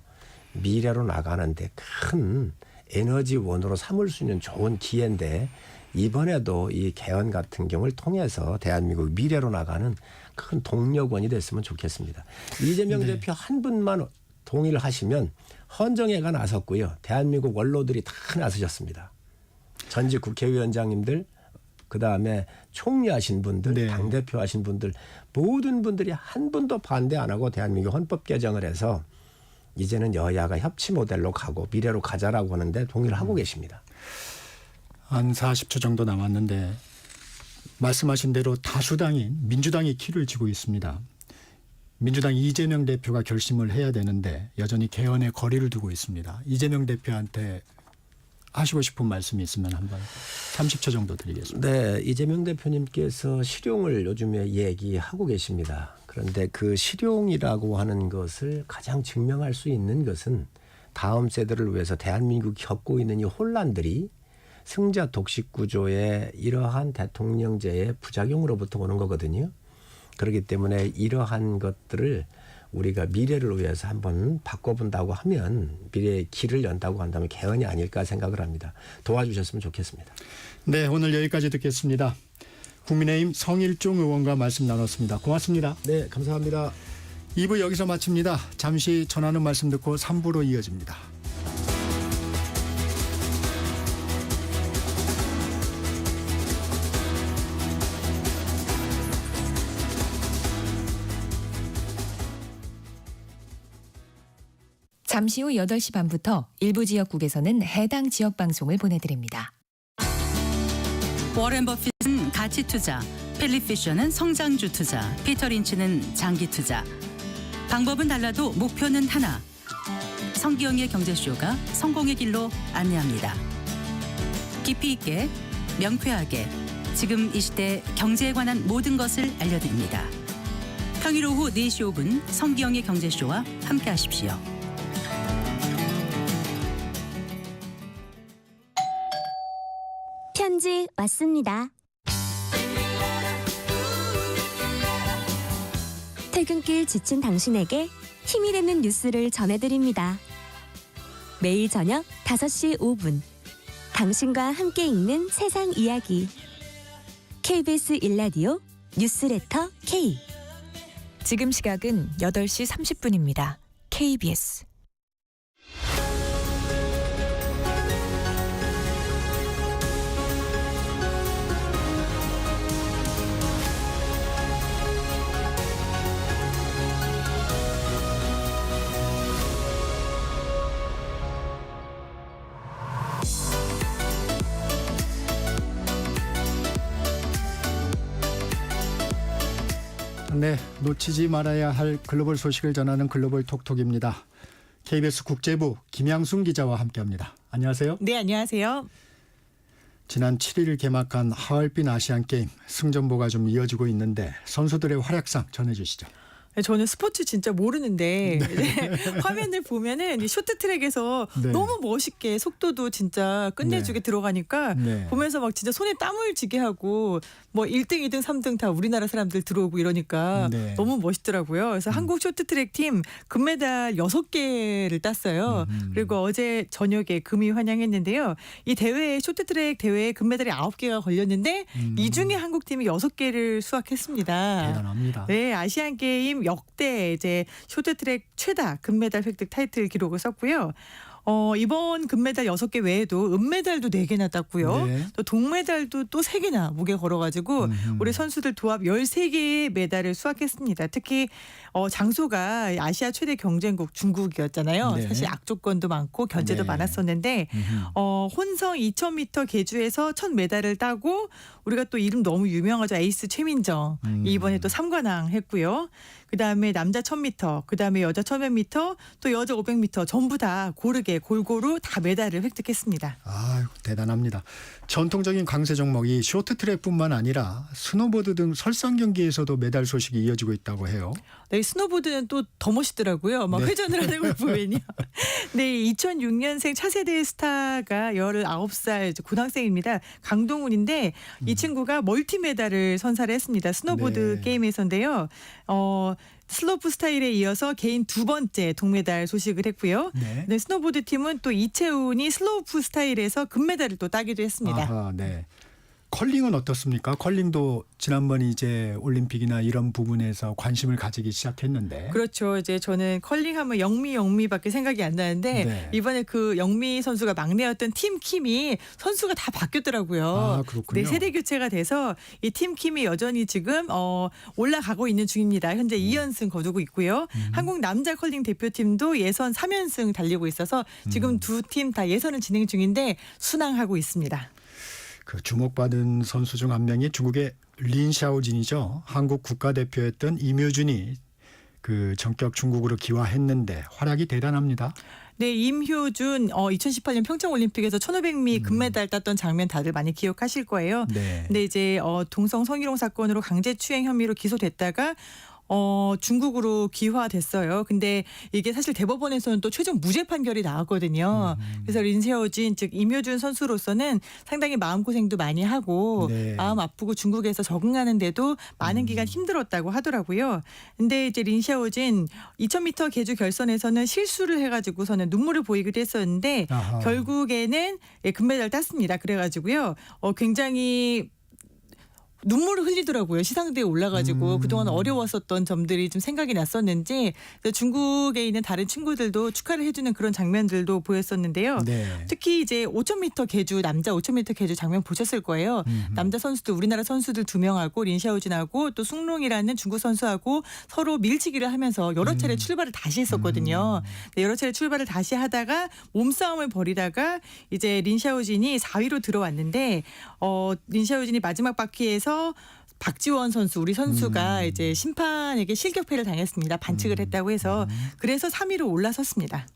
미래로 나가는데 큰 에너지원으로 삼을 수 있는 좋은 기회인데 이번에도 이 개헌 같은 경우를 통해서 대한민국 미래로 나가는 큰 동력원이 됐으면 좋겠습니다. 이재명 네. 대표 한 분만 동의를 하시면 헌정회가 나섰고요. 대한민국 원로들이 다 나서셨습니다. 전직 국회의원장님들 그다음에 총리하신 분들, 네. 당대표 하신 분들 모든 분들이 한 분도 반대 안 하고 대한민국 헌법 개정을 해서 이제는 여야가 협치 모델로 가고 미래로 가자라고 하는데 동의를 하고 계십니다. 한 40초 정도 남았는데 말씀하신 대로 다수당인 민주당이 키를 쥐고 있습니다. 민주당 이재명 대표가 결심을 해야 되는데 여전히 개헌에 거리를 두고 있습니다. 이재명 대표한테 하시고 싶은 말씀이 있으면 한번 30초 정도 드리겠습니다. 네, 이재명 대표님께서 실용을 요즘에 얘기하고 계십니다. 그런데 그 실용이라고 하는 것을 가장 증명할 수 있는 것은 다음 세대를 위해서 대한민국이 겪고 있는 이 혼란들이 승자 독식 구조의 이러한 대통령제의 부작용으로부터 오는 거거든요. 그렇기 때문에 이러한 것들을 우리가 미래를 위해서 한번 바꿔본다고 하면 미래의 길을 연다고 한다면 개헌이 아닐까 생각을 합니다. 도와주셨으면 좋겠습니다. 네, 오늘 여기까지 듣겠습니다. 국민의힘 성일종 의원과 말씀 나눴습니다. 고맙습니다. 네, 감사합니다. 2부 여기서 마칩니다. 잠시 전하는 말씀 듣고 3부로 이어집니다. 잠시 후 8시 반부터 일부 지역국에서는 해당 지역 방송을 보내드립니다. 워렌 버핏은 가치 투자, 필립 피셔는 성장주 투자, 피터 린치는 장기 투자. 방법은 달라도 목표는 하나. 성기영의 경제쇼가 성공의 길로 안내합니다. 깊이 있게, 명쾌하게, 지금 이 시대 경제에 관한 모든 것을 알려드립니다. 평일 오후 4시 5분 성기영의 경제쇼와 함께하십시오. 편지 왔습니다. 퇴근길 지친 당신에게 힘이 되는 뉴스를 전해드립니다. 매일 저녁 5시 5분 당신과 함께 읽는 세상 이야기 KBS 1라디오 뉴스레터 K. 지금 시각은 8시 30분입니다. KBS. 네, 놓치지 말아야 할 글로벌 소식을 전하는 글로벌 톡톡입니다. KBS 국제부 김양순 기자와 함께합니다. 안녕하세요. 네, 안녕하세요. 지난 7일 개막한 하얼빈 아시안게임 승전보가 좀 이어지고 있는데 선수들의 활약상 전해주시죠. 저는 스포츠 진짜 모르는데 네. 화면을 보면은 이 쇼트트랙에서 네. 너무 멋있게 속도도 진짜 끝내주게 들어가니까 보면서 막 진짜 손에 땀을 쥐게 하고 뭐 1등, 2등, 3등 다 우리나라 사람들 들어오고 이러니까 너무 멋있더라고요. 그래서 한국 쇼트트랙 팀 금메달 6개를 땄어요. 그리고 어제 저녁에 금이 환영했는데요. 이 대회에 쇼트트랙 대회에 금메달이 9개가 걸렸는데 이 중에 한국 팀이 6개를 수확했습니다. 대단합니다. 네, 아시안 게임 역대 이제 쇼트트랙 최다 금메달 획득 타이틀 기록을 썼고요. 이번 금메달 6개 외에도 은메달도 4개나 땄고요. 또 동메달도 또 3개나 목에 걸어가지고 우리 선수들 도합 13개의 메달을 수확했습니다. 특히 장소가 아시아 최대 경쟁국 중국이었잖아요. 사실 악조건도 많고 견제도 많았었는데 혼성 2000m 계주에서 첫 메달을 따고 우리가 또 이름 너무 유명하죠. 에이스 최민정 이번에 또 3관왕 했고요. 그다음에 남자 1000m, 그다음에 여자 1500m, 또 여자 500m 전부 다 고르게 골고루 다 메달을 획득했습니다. 아유, 대단합니다. 전통적인 강세 종목이 쇼트트랙뿐만 아니라 스노보드 등 설상 경기에서도 메달 소식이 이어지고 있다고 해요. 네, 스노보드는 또 더 멋있더라고요. 막 회전을 하는 걸 보면요. 네, 2006년생 차세대 스타가 19살 고등학생입니다. 강동훈인데 이 친구가 멀티메달을 선사를 했습니다. 스노보드 게임에서인데요. 슬로프 스타일에 이어서 개인 2번째 동메달 소식을 했고요. 네, 스노보드 팀은 또 이채훈이 슬로프 스타일에서 금메달을 또 따기도 했습니다. 아하, 네. 컬링은 어떻습니까? 컬링도 지난번 이제 올림픽이나 이런 부분에서 관심을 가지기 시작했는데. 그렇죠. 이제 저는 컬링하면 영미밖에 생각이 안 나는데 이번에 그 영미 선수가 막내였던 팀 킴이 선수가 다 바뀌었더라고요. 아, 그렇군요. 네, 세대 교체가 돼서 이 팀 킴이 여전히 지금 올라가고 있는 중입니다. 현재 2연승 거두고 있고요. 한국 남자 컬링 대표팀도 예선 3연승 달리고 있어서 지금 두 팀 다 예선을 진행 중인데 순항하고 있습니다. 그 주목받은 선수 중 한 명이 중국의 린샤오진이죠. 한국 국가대표였던 임효준이 그 전격 중국으로 기화했는데 활약이 대단합니다. 네, 임효준 2018년 평창올림픽에서 1500미 금메달 땄던 장면 다들 많이 기억하실 거예요. 근데 이제 동성 성희롱 사건으로 강제추행 혐의로 기소됐다가 중국으로 귀화됐어요. 근데 이게 사실 대법원에서는 또 최종 무죄 판결이 나왔거든요. 그래서 린세어진 즉 임효준 선수로서는 상당히 마음고생도 많이 하고 마음 아프고 중국에서 적응하는데도 많은 기간 힘들었다고 하더라고요. 근데 이제 린샤오진 2000m 계주 결선에서는 실수를 해가지고서는 눈물을 보이기도 했었는데 결국에는 금메달 땄습니다. 그래가지고요. 굉장히 눈물을 흘리더라고요. 시상대에 올라가지고 그동안 어려웠었던 점들이 좀 생각이 났었는지 중국에 있는 다른 친구들도 축하를 해주는 그런 장면들도 보였었는데요. 특히 이제 5,000m 계주 남자 5,000m 계주 장면 보셨을 거예요. 남자 선수들 우리나라 선수들 2명하고 린샤오진하고 또 숭롱이라는 중국 선수하고 서로 밀치기를 하면서 여러 차례 출발을 다시 했었거든요. 여러 차례 출발을 다시 하다가 몸싸움을 벌이다가 이제 린샤오진이 4위로 들어왔는데 린샤오진이 마지막 바퀴에서 박지원 선수 우리 선수가 이제 심판에게 실격패를 당했습니다. 반칙을 했다고 해서 그래서 3위로 올라섰습니다.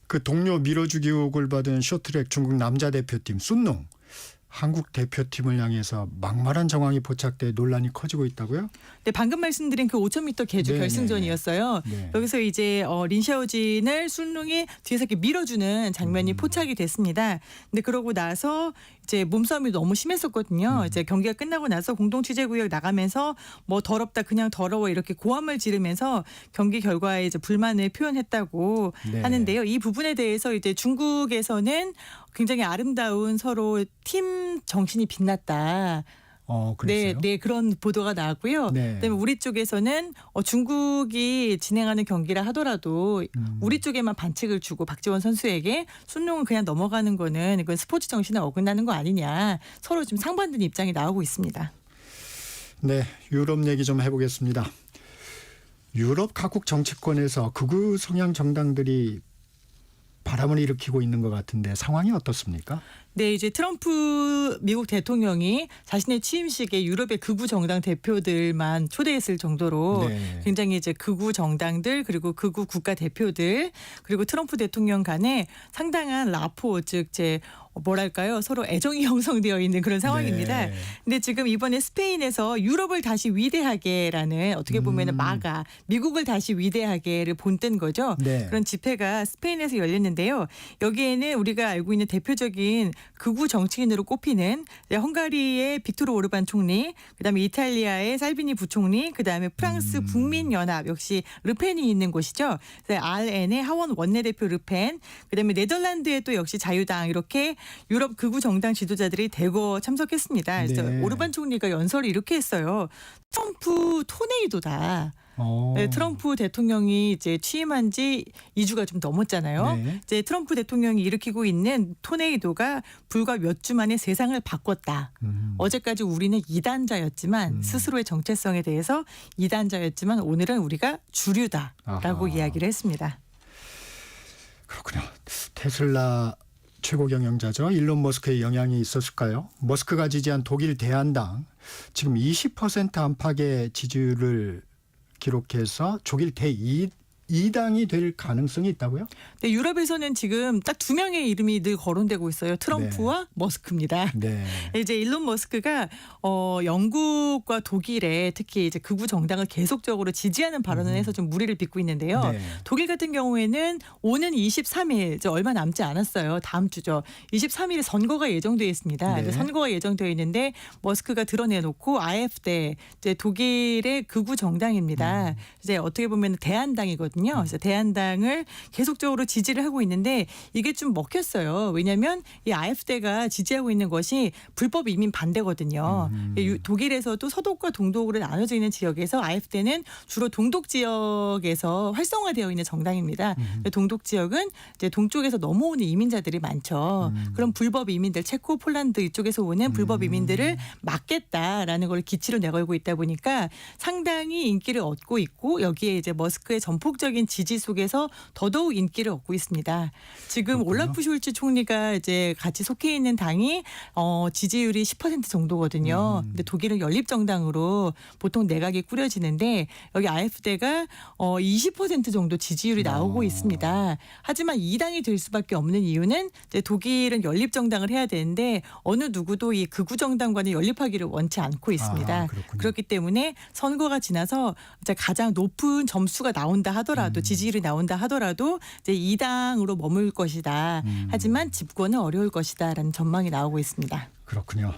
그 동료 밀어주기 의혹을 받은 쇼트트랙 중국 남자 대표팀 순농 한국 대표팀을 향해서 막말한 정황이 포착돼 논란이 커지고 있다고요? 네, 방금 말씀드린 그 5,000m 계주 네, 결승전이었어요. 네. 여기서 이제 린샤오진을 순룽이 뒤에서 이렇게 밀어주는 장면이 포착이 됐습니다. 근데 그러고 나서 이제 몸싸움이 너무 심했었거든요. 이제 경기가 끝나고 나서 공동 취재구역 나가면서 뭐 더럽다, 그냥 더러워 이렇게 고함을 지르면서 경기 결과에 이제 불만을 표현했다고 네. 하는데요. 이 부분에 대해서 이제 중국에서는 굉장히 아름다운 서로 팀 정신이 빛났다. 그랬어요? 네, 그런 보도가 나왔고요. 네. 그다음에 우리 쪽에서는 중국이 진행하는 경기라 하더라도 우리 쪽에만 반칙을 주고 박지원 선수에게 순룡은 그냥 넘어가는 거는 이건 스포츠 정신에 어긋나는 거 아니냐. 서로 지금 상반된 입장이 나오고 있습니다. 네, 유럽 얘기 좀 해보겠습니다. 유럽 각국 정치권에서 극우 성향 정당들이 바람을 일으키고 있는 것 같은데 상황이 어떻습니까? 네, 이제 트럼프 미국 대통령이 자신의 취임식에 유럽의 극우 정당 대표들만 초대했을 정도로 네. 굉장히 이제 극우 정당들 그리고 극우 국가 대표들 그리고 트럼프 대통령 간에 상당한 라포 즉 뭐랄까요? 서로 애정이 형성되어 있는 그런 상황입니다. 네. 근데 지금 이번에 스페인에서 유럽을 다시 위대하게라는 어떻게 보면은 마가 미국을 다시 위대하게를 본뜬 거죠. 네. 그런 집회가 스페인에서 열렸는데요. 여기에는 우리가 알고 있는 대표적인 극우 정치인으로 꼽히는 헝가리의 빅토르 오르반 총리, 그다음에 이탈리아의 살비니 부총리, 그다음에 프랑스 국민연합 역시 르펜이 있는 곳이죠. RN의 하원 원내대표 르펜, 그다음에 네덜란드의 또 역시 자유당 이렇게 유럽 극우 정당 지도자들이 대거 참석했습니다. 그래서 네. 오르반 총리가 연설을 이렇게 했어요. 트럼프 토네이도다. 네, 트럼프 대통령이 이제 취임한 지 2주가 좀 넘었잖아요. 네. 이제 트럼프 대통령이 일으키고 있는 토네이도가 불과 몇 주 만에 세상을 바꿨다. 어제까지 우리는 이단자였지만 스스로의 정체성에 대해서 이단자였지만 오늘은 우리가 주류다라고 아하. 이야기를 했습니다. 그렇군요. 테슬라 최고 경영자죠. 일론 머스크의 영향이 있었을까요? 머스크가 지지한 독일 대한당 지금 20% 안팎의 지지율을 기록해서 조길 제2당이 될 가능성이 있다고요? 네, 유럽에서는 지금 딱 두 명의 이름이 늘 거론되고 있어요. 트럼프와 머스크입니다. 네. 이제 일론 머스크가 영국과 독일에 특히 이제 극우 정당을 계속적으로 지지하는 발언을 해서 좀 무리를 빚고 있는데요. 네. 독일 같은 경우에는 오는 23일 이제 얼마 남지 않았어요. 다음 주죠. 23일에 선거가 예정되어 있습니다. 네. 선거가 예정되어 있는데 머스크가 드러내놓고 AfD 이제 독일의 극우 정당입니다. 이제 어떻게 보면 대한당이거든요. 그래서 대한당을 계속적으로 지지를 하고 있는데 이게 좀 먹혔어요. 왜냐하면 이 AfD가 지지하고 있는 것이 불법 이민 반대거든요. 독일에서도 서독과 동독으로 나눠져 있는 지역에서 AfD는 주로 동독 지역에서 활성화되어 있는 정당입니다. 동독 지역은 이제 동쪽에서 넘어오는 이민자들이 많죠. 그럼 불법 이민들 체코, 폴란드 이쪽에서 오는 불법 이민들을 막겠다라는 걸 기치로 내걸고 있다 보니까 상당히 인기를 얻고 있고 여기에 이제 머스크의 전폭적인 지지 속에서 더더욱 인기를 얻고 있습니다. 지금 그렇군요. 올라프 숄츠 총리가 이제 같이 속해 있는 당이 지지율이 10% 정도거든요. 근데 독일은 연립정당으로 보통 내각이 꾸려지는데 여기 AfD가 20% 정도 지지율이 나오고 있습니다. 하지만 이 당이 될 수밖에 없는 이유는 이제 독일은 연립정당을 해야 되는데 어느 누구도 이 극우 정당과는 연립하기를 원치 않고 있습니다. 그렇기 때문에 선거가 지나서 이제 가장 높은 점수가 나온다 하더라도 지지율이 나온다 하더라도 이제 이 당으로 머물 것이다. 하지만 집권은 어려울 것이다라는 전망이 나오고 있습니다. 그렇군요.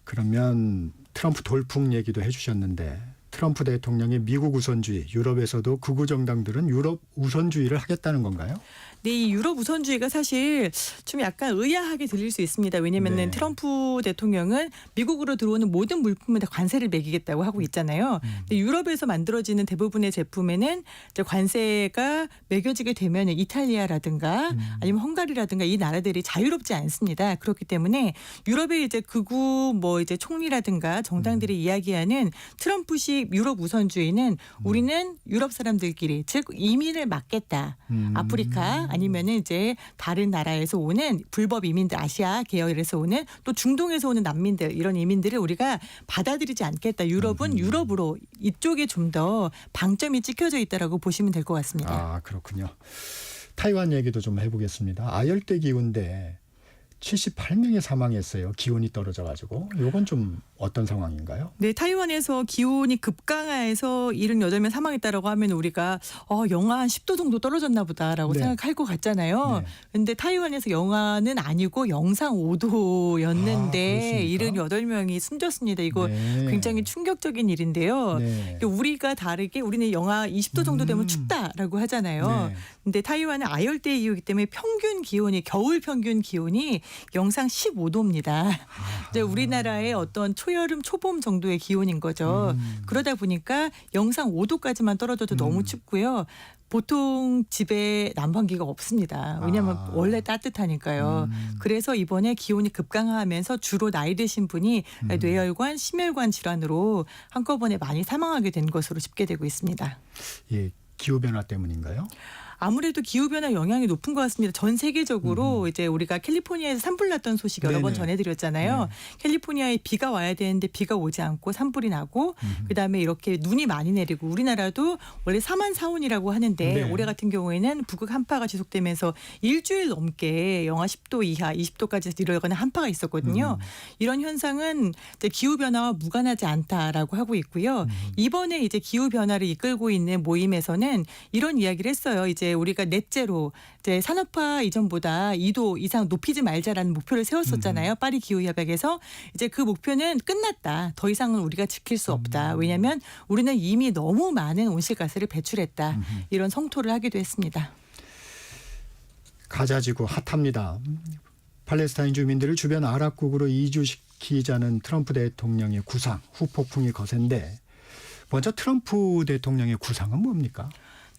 그러면 트럼프 돌풍 얘기도 해주셨는데 트럼프 대통령의 미국 우선주의, 유럽에서도 극우 정당들은 유럽 우선주의를 하겠다는 건가요? 네, 이 유럽 우선주의가 사실 좀 약간 의아하게 들릴 수 있습니다. 왜냐하면 네. 트럼프 대통령은 미국으로 들어오는 모든 물품에 다 관세를 매기겠다고 하고 있잖아요. 근데 유럽에서 만들어지는 대부분의 제품에는 이제 관세가 매겨지게 되면 이탈리아라든가 아니면 헝가리라든가 이 나라들이 자유롭지 않습니다. 그렇기 때문에 유럽의 이제 극우 이제 총리라든가 정당들이 이야기하는 트럼프식 유럽 우선주의는 우리는 유럽 사람들끼리 즉 이민을 막겠다. 아프리카 아니면은 이제 다른 나라에서 오는 불법 이민들, 아시아 계열에서 오는 또 중동에서 오는 난민들 이런 이민들을 우리가 받아들이지 않겠다. 유럽은 유럽으로 이쪽에 좀 더 방점이 찍혀져 있다라고 보시면 될 것 같습니다. 아, 그렇군요. 타이완 얘기도 좀 해보겠습니다. 아열대 기후인데 78명이 사망했어요. 기온이 떨어져가지고. 이건 좀 어떤 상황인가요? 네, 타이완에서 기온이 급강하해서 78명 사망했다라고 하면 우리가 영하 한 10도 정도 떨어졌나 보다라고 네. 생각할 것 같잖아요. 네. 근데 타이완에서 영하는 아니고 영상 5도였는데 78명이 숨졌습니다. 이거 네. 굉장히 충격적인 일인데요. 네. 우리가 다르게 우리는 영하 20도 정도 되면 춥다라고 하잖아요. 네. 근데 타이완은 아열대 이후이기 때문에 평균 기온이 겨울 평균 기온이 영상 15도입니다. 이제 우리나라의 어떤 초여름 초봄 정도의 기온인 거죠. 그러다 보니까 영상 5도까지만 떨어져도 너무 춥고요. 보통 집에 난방기가 없습니다. 왜냐하면 원래 따뜻하니까요. 그래서 이번에 기온이 급강하면서 주로 나이 드신 분이 뇌혈관, 심혈관 질환으로 한꺼번에 많이 사망하게 된 것으로 집계되고 있습니다. 예, 기후변화 때문인가요? 아무래도 기후변화 영향이 높은 것 같습니다. 전 세계적으로 이제 우리가 캘리포니아에서 산불 났던 소식 여러 번 전해드렸잖아요. 네. 캘리포니아에 비가 와야 되는데 비가 오지 않고 산불이 나고 그다음에 이렇게 눈이 많이 내리고 우리나라도 원래 사만사온이라고 하는데 네. 올해 같은 경우에는 북극 한파가 지속되면서 일주일 넘게 영하 10도 이하 20도까지 이르거나 한파가 있었거든요. 이런 현상은 이제 기후변화와 무관하지 않다라고 하고 있고요. 이번에 이제 기후변화를 이끌고 있는 모임에서는 이런 이야기를 했어요. 이제 우리가 넷째로 이제 산업화 이전보다 2도 이상 높이지 말자라는 목표를 세웠었잖아요. 파리 기후협약에서 이제 그 목표는 끝났다. 더 이상은 우리가 지킬 수 없다. 왜냐하면 우리는 이미 너무 많은 온실가스를 배출했다. 이런 성토를 하기도 했습니다. 가자지구 핫합니다. 팔레스타인 주민들을 주변 아랍국으로 이주시키자는 트럼프 대통령의 구상, 후폭풍이 거센데 먼저 트럼프 대통령의 구상은 뭡니까?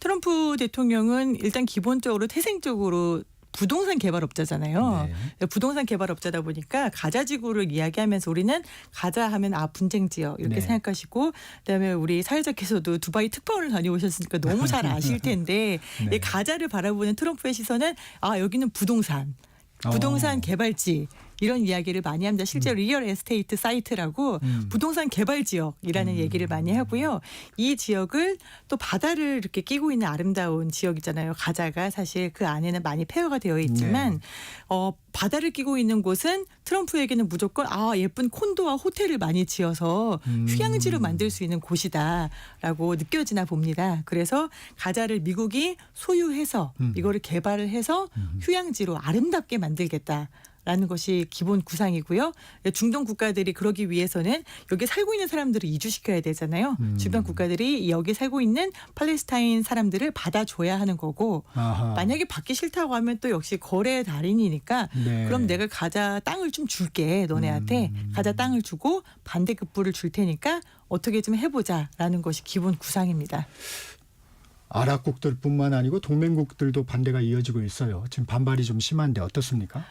트럼프 대통령은 일단 기본적으로 태생적으로 부동산 개발업자잖아요. 네. 부동산 개발업자다 보니까 가자 지구를 이야기하면서 우리는 가자 하면 분쟁 지역 이렇게 네. 생각하시고 그다음에 우리 사회자께서도 두바이 특파원을 다녀오셨으니까 너무 잘 아실 텐데 네. 이 가자를 바라보는 트럼프의 시선은 여기는 부동산 개발지 이런 이야기를 많이 합니다. 실제로 리얼 에스테이트 사이트라고 부동산 개발 지역이라는 얘기를 많이 하고요. 이 지역을 또 바다를 이렇게 끼고 있는 아름다운 지역이잖아요. 가자가 사실 그 안에는 많이 폐허가 되어 있지만 바다를 끼고 있는 곳은 트럼프에게는 무조건 예쁜 콘도와 호텔을 많이 지어서 휴양지로 만들 수 있는 곳이다라고 느껴지나 봅니다. 그래서 가자를 미국이 소유해서 이거를 개발을 해서 휴양지로 아름답게 만들겠다. 라는 것이 기본 구상이고요. 중동 국가들이 그러기 위해서는 여기 살고 있는 사람들을 이주시켜야 되잖아요. 주변 국가들이 여기 살고 있는 팔레스타인 사람들을 받아줘야 하는 거고 만약에 받기 싫다고 하면 또 역시 거래의 달인이니까 네. 그럼 내가 가자 땅을 좀 줄게 너네한테 가자 땅을 주고 반대급부를 줄 테니까 어떻게 좀 해보자라는 것이 기본 구상입니다. 아랍국들뿐만 아니고 동맹국들도 반대가 이어지고 있어요. 지금 반발이 좀 심한데 어떻습니까?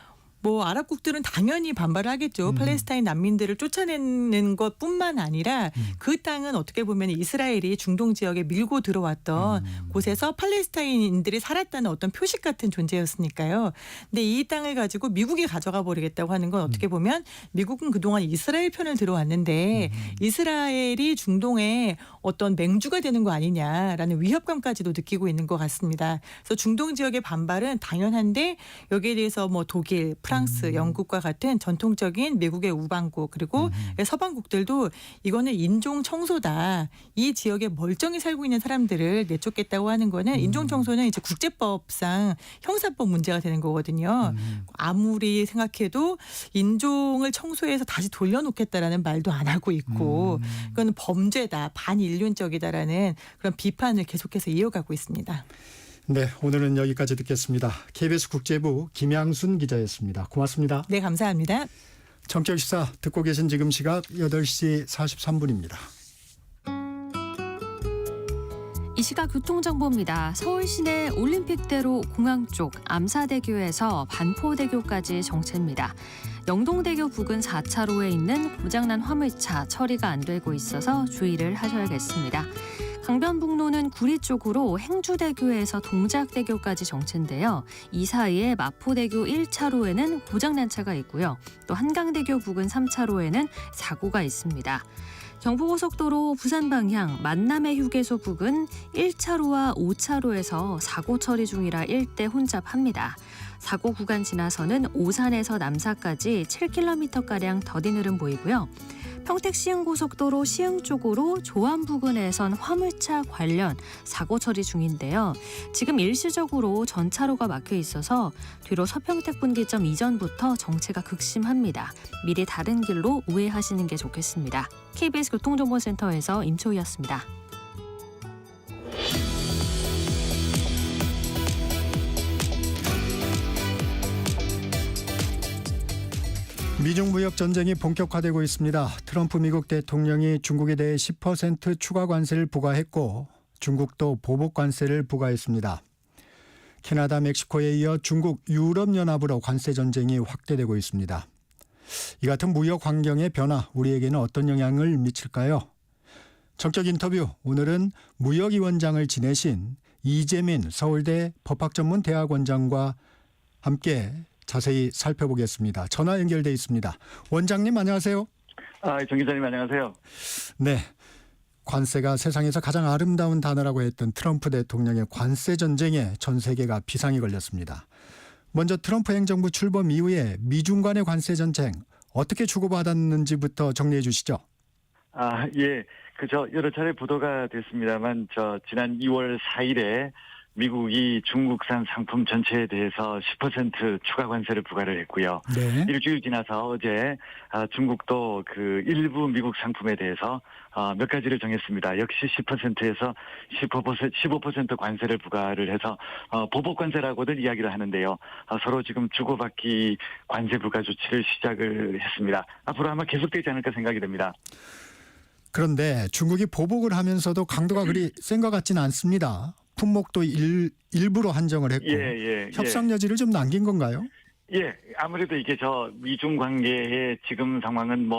아랍국들은 당연히 반발을 하겠죠. 팔레스타인 난민들을 쫓아내는 것뿐만 아니라 그 땅은 어떻게 보면 이스라엘이 중동 지역에 밀고 들어왔던 곳에서 팔레스타인인들이 살았다는 어떤 표식 같은 존재였으니까요. 근데 이 땅을 가지고 미국이 가져가 버리겠다고 하는 건 어떻게 보면 미국은 그동안 이스라엘 편을 들어왔는데 이스라엘이 중동에 어떤 맹주가 되는 거 아니냐라는 위협감까지도 느끼고 있는 것 같습니다. 그래서 중동 지역의 반발은 당연한데 여기에 대해서 독일, 프랑스, 영국과 같은 전통적인 미국의 우방국 그리고 서방국들도 이거는 인종 청소다. 이 지역에 멀쩡히 살고 있는 사람들을 내쫓겠다고 하는 거는 인종 청소는 이제 국제법상 형사법 문제가 되는 거거든요. 아무리 생각해도 인종을 청소해서 다시 돌려놓겠다라는 말도 안 하고 있고 이거는 범죄다, 반인륜적이다라는 그런 비판을 계속해서 이어가고 있습니다. 네, 오늘은 여기까지 듣겠습니다. KBS 국제부 김양순 기자였습니다. 고맙습니다. 네, 감사합니다. 정철시사 듣고 계신 지금 시각 8시 43분입니다. 이 시각 교통정보입니다. 서울 시내 올림픽대로 공항 쪽 암사대교에서 반포대교까지 정체입니다. 영동대교 부근 4차로에 있는 고장난 화물차 처리가 안 되고 있어서 주의를 하셔야겠습니다. 강변북로는 구리 쪽으로 행주대교에서 동작대교까지 정체인데요. 이 사이에 마포대교 1차로에는 고장난 차가 있고요. 또 한강대교 부근 3차로에는 사고가 있습니다. 경부고속도로 부산 방향 만남의 휴게소 부근 1차로와 5차로에서 사고 처리 중이라 일대 혼잡합니다. 사고 구간 지나서는 오산에서 남사까지 7km가량 더딘 흐름 보이고요. 평택 시흥고속도로 시흥 쪽으로 조암 부근에선 화물차 관련 사고 처리 중인데요. 지금 일시적으로 전차로가 막혀 있어서 뒤로 서평택 분기점 이전부터 정체가 극심합니다. 미리 다른 길로 우회하시는 게 좋겠습니다. KBS 교통정보센터에서 임초희였습니다. 미중 무역 전쟁이 본격화되고 있습니다. 트럼프 미국 대통령이 중국에 대해 10% 추가 관세를 부과했고 중국도 보복 관세를 부과했습니다. 캐나다, 멕시코에 이어 중국, 유럽연합으로 관세 전쟁이 확대되고 있습니다. 이 같은 무역 환경의 변화, 우리에게는 어떤 영향을 미칠까요? 정적 인터뷰, 오늘은 무역위원장을 지내신 이재민 서울대 법학전문대학원장과 함께 자세히 살펴보겠습니다. 전화 연결돼 있습니다. 원장님 안녕하세요. 정 기자님 안녕하세요. 네, 관세가 세상에서 가장 아름다운 단어라고 했던 트럼프 대통령의 관세 전쟁에 전 세계가 비상이 걸렸습니다. 먼저 트럼프 행정부 출범 이후에 미중 간의 관세 전쟁 어떻게 주고받았는지부터 정리해 주시죠. 예. 여러 차례 보도가 됐습니다만 지난 2월 4일에 미국이 중국산 상품 전체에 대해서 10% 추가 관세를 부과를 했고요. 네. 일주일 지나서 어제 중국도 그 일부 미국 상품에 대해서 몇 가지를 정했습니다. 역시 10%에서 15% 관세를 부과를 해서 보복 관세라고들 이야기를 하는데요. 서로 지금 주고받기 관세 부과 조치를 시작을 했습니다. 앞으로 아마 계속되지 않을까 생각이 됩니다. 그런데 중국이 보복을 하면서도 강도가 그리 센 것 같지는 않습니다. 품목도 일부러 한정을 했고 협상 여지를 좀 남긴 건가요? 예, 아무래도 이게 미중 관계의 지금 상황은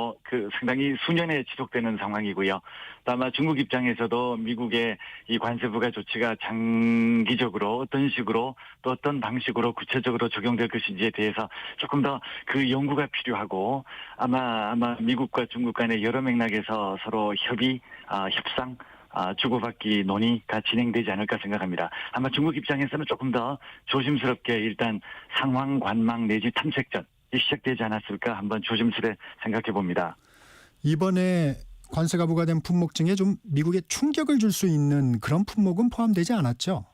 상당히 수년에 지속되는 상황이고요. 또 아마 중국 입장에서도 미국의 이 관세 부과 조치가 장기적으로 어떤 식으로 또 어떤 방식으로 구체적으로 적용될 것인지에 대해서 조금 더 그 연구가 필요하고 아마 미국과 중국 간의 여러 맥락에서 서로 협의, 협상, 주고받기 논의가 진행되지 않을까 생각합니다. 아마 중국 입장에서는 조금 더 조심스럽게 일단 상황 관망 내지 탐색전이 시작되지 않았을까 한번 조심스레 생각해 봅니다. 이번에 관세가 부과된 품목 중에 좀 미국에 충격을 줄 수 있는 그런 품목은 포함되지 않았죠?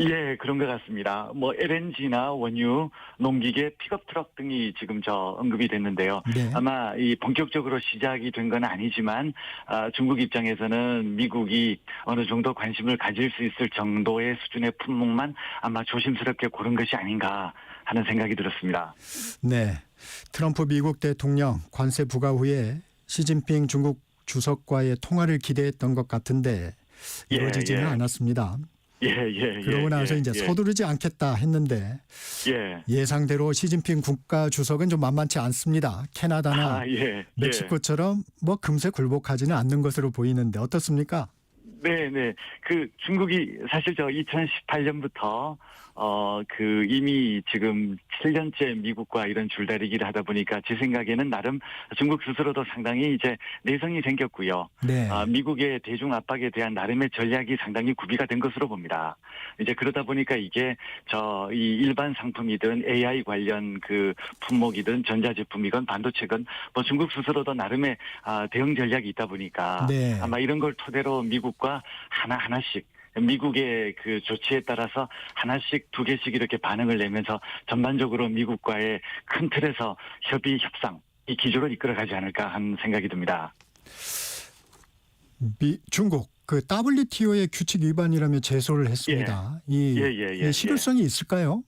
예, 그런 것 같습니다. LNG나 원유, 농기계, 픽업 트럭 등이 지금 언급이 됐는데요. 네. 아마 이 본격적으로 시작이 된 건 아니지만 중국 입장에서는 미국이 어느 정도 관심을 가질 수 있을 정도의 수준의 품목만 아마 조심스럽게 고른 것이 아닌가 하는 생각이 들었습니다. 네, 트럼프 미국 대통령 관세 부과 후에 시진핑 중국 주석과의 통화를 기대했던 것 같은데 이루어지지는 않았습니다. 그러고 나서 이제 서두르지 않겠다 했는데 예상대로 시진핑 국가 주석은 좀 만만치 않습니다. 캐나다나 멕시코처럼 금세 굴복하지는 않는 것으로 보이는데 어떻습니까? 네. 중국이 사실 2018년부터 이미 지금 7년째 미국과 이런 줄다리기를 하다 보니까 제 생각에는 나름 중국 스스로도 상당히 이제 내성이 생겼고요. 네. 미국의 대중 압박에 대한 나름의 전략이 상당히 구비가 된 것으로 봅니다. 이제 그러다 보니까 이게 이 일반 상품이든 AI 관련 그 품목이든 전자제품이건 반도체건 중국 스스로도 나름의 대응 전략이 있다 보니까 아마 이런 걸 토대로 미국과 하나씩 미국의 그 조치에 따라서 하나씩 두 개씩 이렇게 반응을 내면서 전반적으로 미국과의 큰 틀에서 협의, 협상 이 기조로 이끌어가지 않을까 하는 생각이 듭니다. 중국 그 WTO의 규칙 위반이라며 제소를 했습니다. 이 실효성이 있을까요?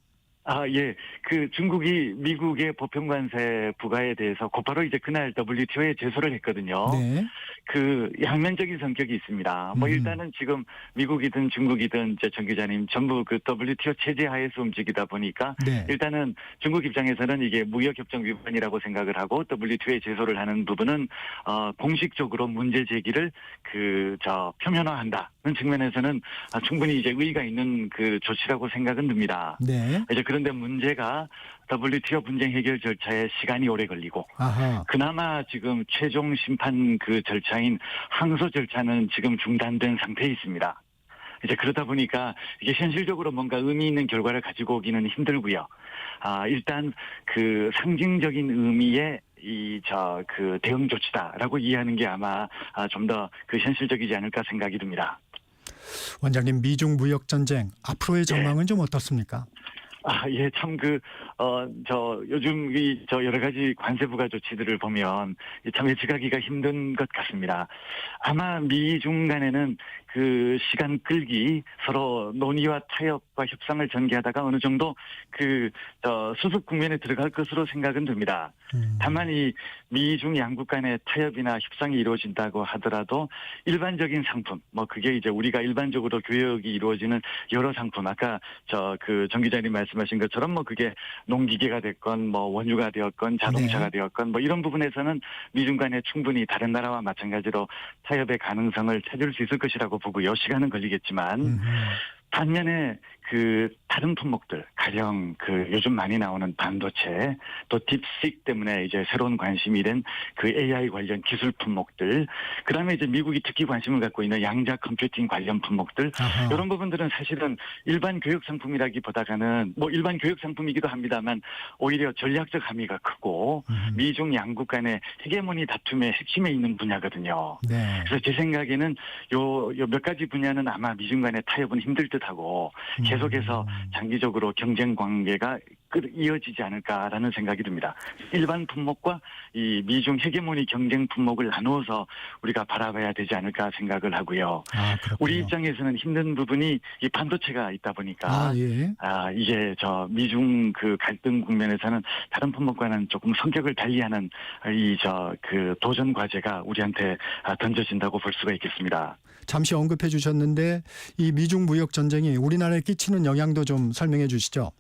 중국이 미국의 보편관세 부과에 대해서 곧바로 이제 그날 WTO에 제소를 했거든요. 네. 그 양면적인 성격이 있습니다. 일단은 지금 미국이든 중국이든 정 기자님 전부 그 WTO 체제 하에서 움직이다 보니까 일단은 중국 입장에서는 이게 무역협정 위반이라고 생각을 하고 WTO에 제소를 하는 부분은 공식적으로 문제 제기를 표면화한다는 측면에서는 충분히 이제 의의가 있는 그 조치라고 생각은 듭니다. 네. 이제 그런데 문제가 WTO 분쟁 해결 절차에 시간이 오래 걸리고 그나마 지금 최종 심판 그 절차인 항소 절차는 지금 중단된 상태에 있습니다. 이제 그러다 보니까 이게 현실적으로 뭔가 의미 있는 결과를 가지고 오기는 힘들고요. 일단 그 상징적인 의미의 그 대응 조치다라고 이해하는 게 아마 좀 더 그 현실적이지 않을까 생각이 듭니다. 원장님, 미중 무역 전쟁 앞으로의 전망은 좀 어떻습니까? 예, 참 요즘 여러 가지 관세 부과 조치들을 보면 참 예측하기가 힘든 것 같습니다. 아마 미중 간에는 그 시간 끌기, 서로 논의와 타협과 협상을 전개하다가 어느 정도 수습 국면에 들어갈 것으로 생각은 됩니다. 다만 이 미중 양국 간의 타협이나 협상이 이루어진다고 하더라도 일반적인 상품, 그게 이제 우리가 일반적으로 교역이 이루어지는 여러 상품, 아까 정 기자님 말씀하신 것처럼 그게 농기계가 됐건 원유가 되었건 자동차가 되었건 이런 부분에서는 미중 간에 충분히 다른 나라와 마찬가지로 타협의 가능성을 찾을 수 있을 것이라고 보고요. 시간은 걸리겠지만 반면에 다른 품목들, 가령 요즘 많이 나오는 반도체, 또 딥식 때문에 이제 새로운 관심이 된 AI 관련 기술 품목들, 그 다음에 이제 미국이 특히 관심을 갖고 있는 양자 컴퓨팅 관련 품목들, 이런 부분들은 사실은 일반 교육 상품이라기보다는 일반 교육 상품이기도 합니다만 오히려 전략적 함의가 크고 미중 양국 간의 헤게모니 다툼의 핵심에 있는 분야거든요. 네. 그래서 제 생각에는 요 몇 가지 분야는 아마 미중 간의 타협은 힘들 듯하고 계속해서 장기적으로 경쟁 관계가 이어지지 않을까라는 생각이 듭니다. 일반 품목과 이 미중 헤게모니 경쟁 품목을 나누어서 우리가 바라봐야 되지 않을까 생각을 하고요. 우리 입장에서는 힘든 부분이 이 반도체가 있다 보니까 이게 미중 갈등 국면에서는 다른 품목과는 조금 성격을 달리하는 도전 과제가 우리한테 던져진다고 볼 수가 있겠습니다. 잠시 언급해 주셨는데 이 미중 무역 전쟁이 우리나라에 끼치는 영향도 좀 설명해 주시죠.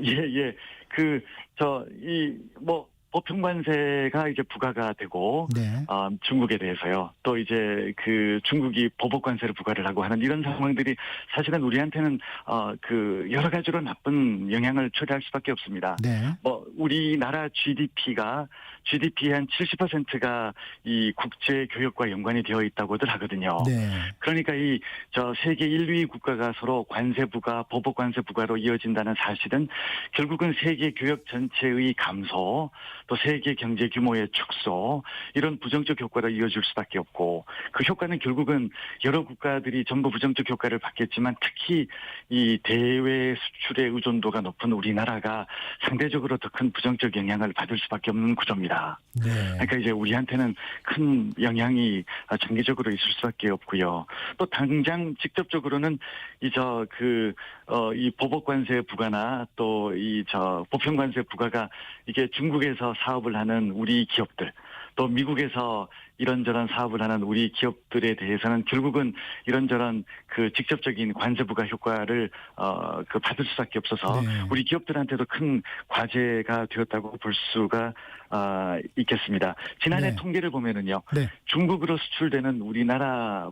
예. 보편 관세가 이제 부과가 되고, 중국에 대해서요. 또 이제 중국이 보복 관세를 부과를 하고 하는 이런 상황들이 사실은 우리한테는 여러 가지로 나쁜 영향을 초래할 수밖에 없습니다. 우리나라 GDP의 한 70%가 이 국제 교역과 연관이 되어 있다고들 하거든요. 그러니까 세계 1위 국가가 서로 관세 부과, 보복 관세 부과로 이어진다는 사실은 결국은 세계 교역 전체의 감소, 또 세계 경제 규모의 축소, 이런 부정적 효과로 이어질 수밖에 없고, 그 효과는 결국은 여러 국가들이 전부 부정적 효과를 받겠지만 특히 이 대외 수출의 의존도가 높은 우리나라가 상대적으로 더 큰 부정적 영향을 받을 수밖에 없는 구조입니다. 그러니까 이제 우리한테는 큰 영향이 장기적으로 있을 수밖에 없고요. 또 당장 직접적으로는 이 보복 관세 부과나 또 보편 관세 부과가 이게 중국에서 사업을 하는 우리 기업들, 또 미국에서 이런저런 사업을 하는 우리 기업들에 대해서는 결국은 이런저런 직접적인 관세 부과 효과를 받을 수밖에 없어서 우리 기업들한테도 큰 과제가 되었다고 볼 수가 있겠습니다. 지난해 통계를 보면은요, 중국으로 수출되는 우리나라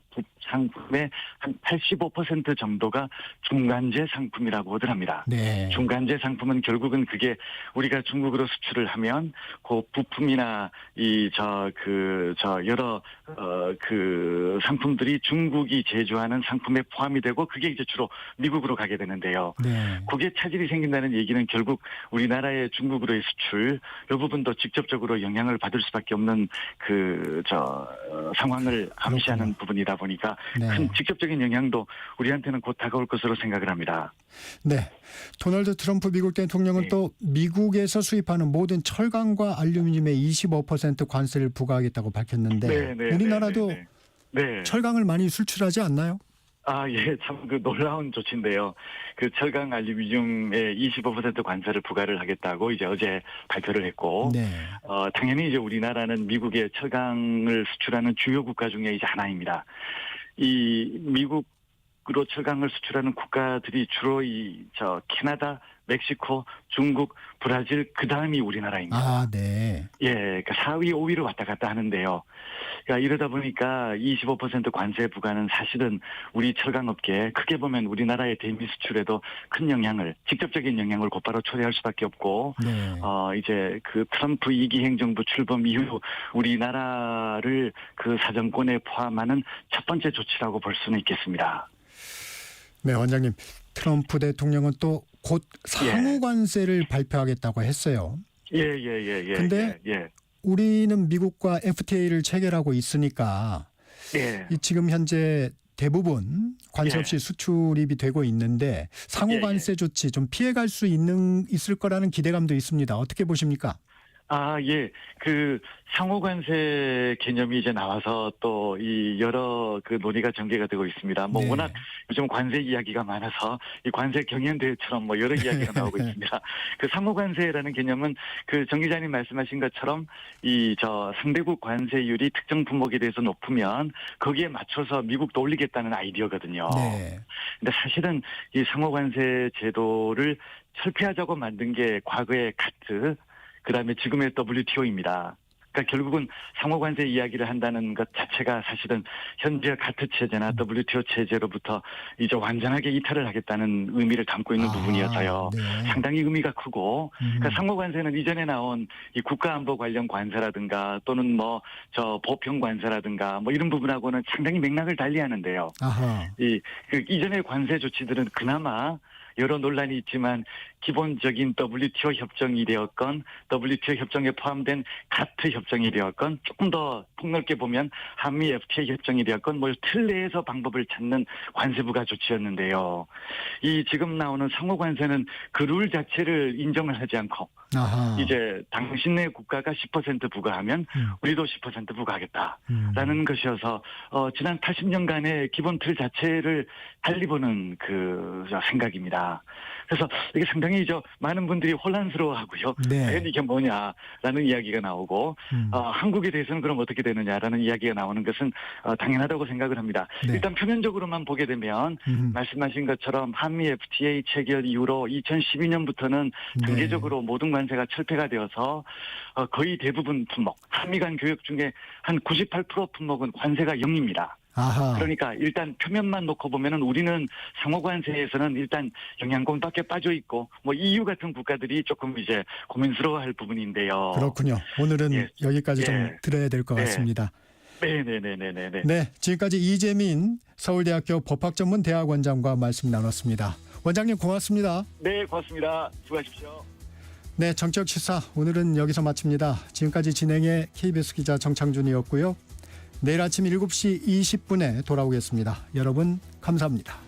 상품의 한 85% 정도가 중간재 상품이라고들 합니다. 중간재 상품은 결국은 그게 우리가 중국으로 수출을 하면 그 부품이나 여러 상품들이 중국이 제조하는 상품에 포함이 되고 그게 이제 주로 미국으로 가게 되는데요. 그게 차질이 생긴다는 얘기는 결국 우리나라의 중국으로의 수출 이 부분도 직접적으로 영향을 받을 수밖에 없는 상황을 암시하는 부분이다 보니까 큰 직접적인 영향도 우리한테는 곧 다가올 것으로 생각을 합니다. 도널드 트럼프 미국 대통령은 또 미국에서 수입하는 모든 철강과 알루미늄에 25% 관세를 부과하겠다고 밝혔는데 우리나라도 철강을 많이 수출하지 않나요? 참 놀라운 조치인데요. 철강 알루미늄에 25% 관세를 부과를 하겠다고 이제 어제 발표를 했고, 당연히 이제 우리나라는 미국의 철강을 수출하는 주요 국가 중에 이제 하나입니다. 이 미국으로 철강을 수출하는 국가들이 주로 캐나다, 멕시코, 중국, 브라질, 그 다음이 우리나라입니다. 그러니까 4위, 5위를 왔다 갔다 하는데요. 그러니까 이러다 보니까 25% 관세 부과는 사실은 우리 철강업계에 크게 보면 우리나라의 대미 수출에도 큰 영향을, 직접적인 영향을 곧바로 초래할 수밖에 없고, 이제 트럼프 2기 행정부 출범 이후 우리나라를 사정권에 포함하는 첫 번째 조치라고 볼 수는 있겠습니다. 네, 원장님. 트럼프 대통령은 또 곧 상호 관세를 발표하겠다고 했어요. 예. 근데 우리는 미국과 FTA를 체결하고 있으니까 이 지금 현재 대부분 관세 없이 수출입이 되고 있는데 상호 관세 조치 좀 피해갈 수 있을 거라는 기대감도 있습니다. 어떻게 보십니까? 그 상호관세 개념이 이제 나와서 또 이 여러 그 논의가 전개가 되고 있습니다. 뭐 워낙 요즘 관세 이야기가 많아서 이 관세 경연대회처럼 뭐 여러 이야기가 나오고 있습니다. 그 상호관세라는 개념은 그 정 기자님 말씀하신 것처럼 이 상대국 관세율이 특정 품목에 대해서 높으면 거기에 맞춰서 미국도 올리겠다는 아이디어거든요. 근데 사실은 이 상호관세 제도를 철폐하자고 만든 게 과거의 가트, 그다음에 지금의 WTO입니다. 그러니까 결국은 상호관세 이야기를 한다는 것 자체가 사실은 현재 가트 체제나 WTO 체제로부터 이제 완전하게 이탈을 하겠다는 의미를 담고 있는 부분이어서요. 상당히 의미가 크고, 그러니까 상호관세는 이전에 나온 이 국가안보 관련 관세라든가 또는 보편 관세라든가 뭐 이런 부분하고는 상당히 맥락을 달리하는데요. 이전의 관세 조치들은 그나마 여러 논란이 있지만 기본적인 WTO 협정이 되었건 WTO 협정에 포함된 가트 협정이 되었건 조금 더 폭넓게 보면 한미 FTA 협정이 되었건 틀 내에서 방법을 찾는 관세부가 조치였는데요. 이 지금 나오는 상호 관세는 그 룰 자체를 인정을 하지 않고 이제 당신네 국가가 10% 부과하면 우리도 10% 부과하겠다라는 것이어서 지난 80년간의 기본 틀 자체를 달리 보는 그 생각입니다. 그래서 이게 상당히 많은 분들이 혼란스러워하고요. 과연 이게 뭐냐라는 이야기가 나오고 한국에 대해서는 그럼 어떻게 되느냐라는 이야기가 나오는 것은 당연하다고 생각을 합니다. 일단 표면적으로만 보게 되면 말씀하신 것처럼 한미 FTA 체결 이후로 2012년부터는 단계적으로 모든 관세가 철폐가 되어서 거의 대부분 품목, 한미 간 교역 중에 한 98% 품목은 관세가 0입니다. 그러니까 일단 표면만 놓고 보면은 우리는 상호관세에서는 일단 영양권밖에 빠져 있고 EU 같은 국가들이 조금 이제 고민스러워할 부분인데요. 그렇군요. 오늘은 여기까지 좀 들어야 될 것 같습니다. 네, 지금까지 이재민 서울대학교 법학전문대학원장과 말씀 나눴습니다. 원장님 고맙습니다. 네, 고맙습니다. 수고하십시오. 네, 정치역시사 오늘은 여기서 마칩니다. 지금까지 진행의 KBS 기자 정창준이었고요. 내일 아침 7시 20분에 돌아오겠습니다. 여러분 감사합니다.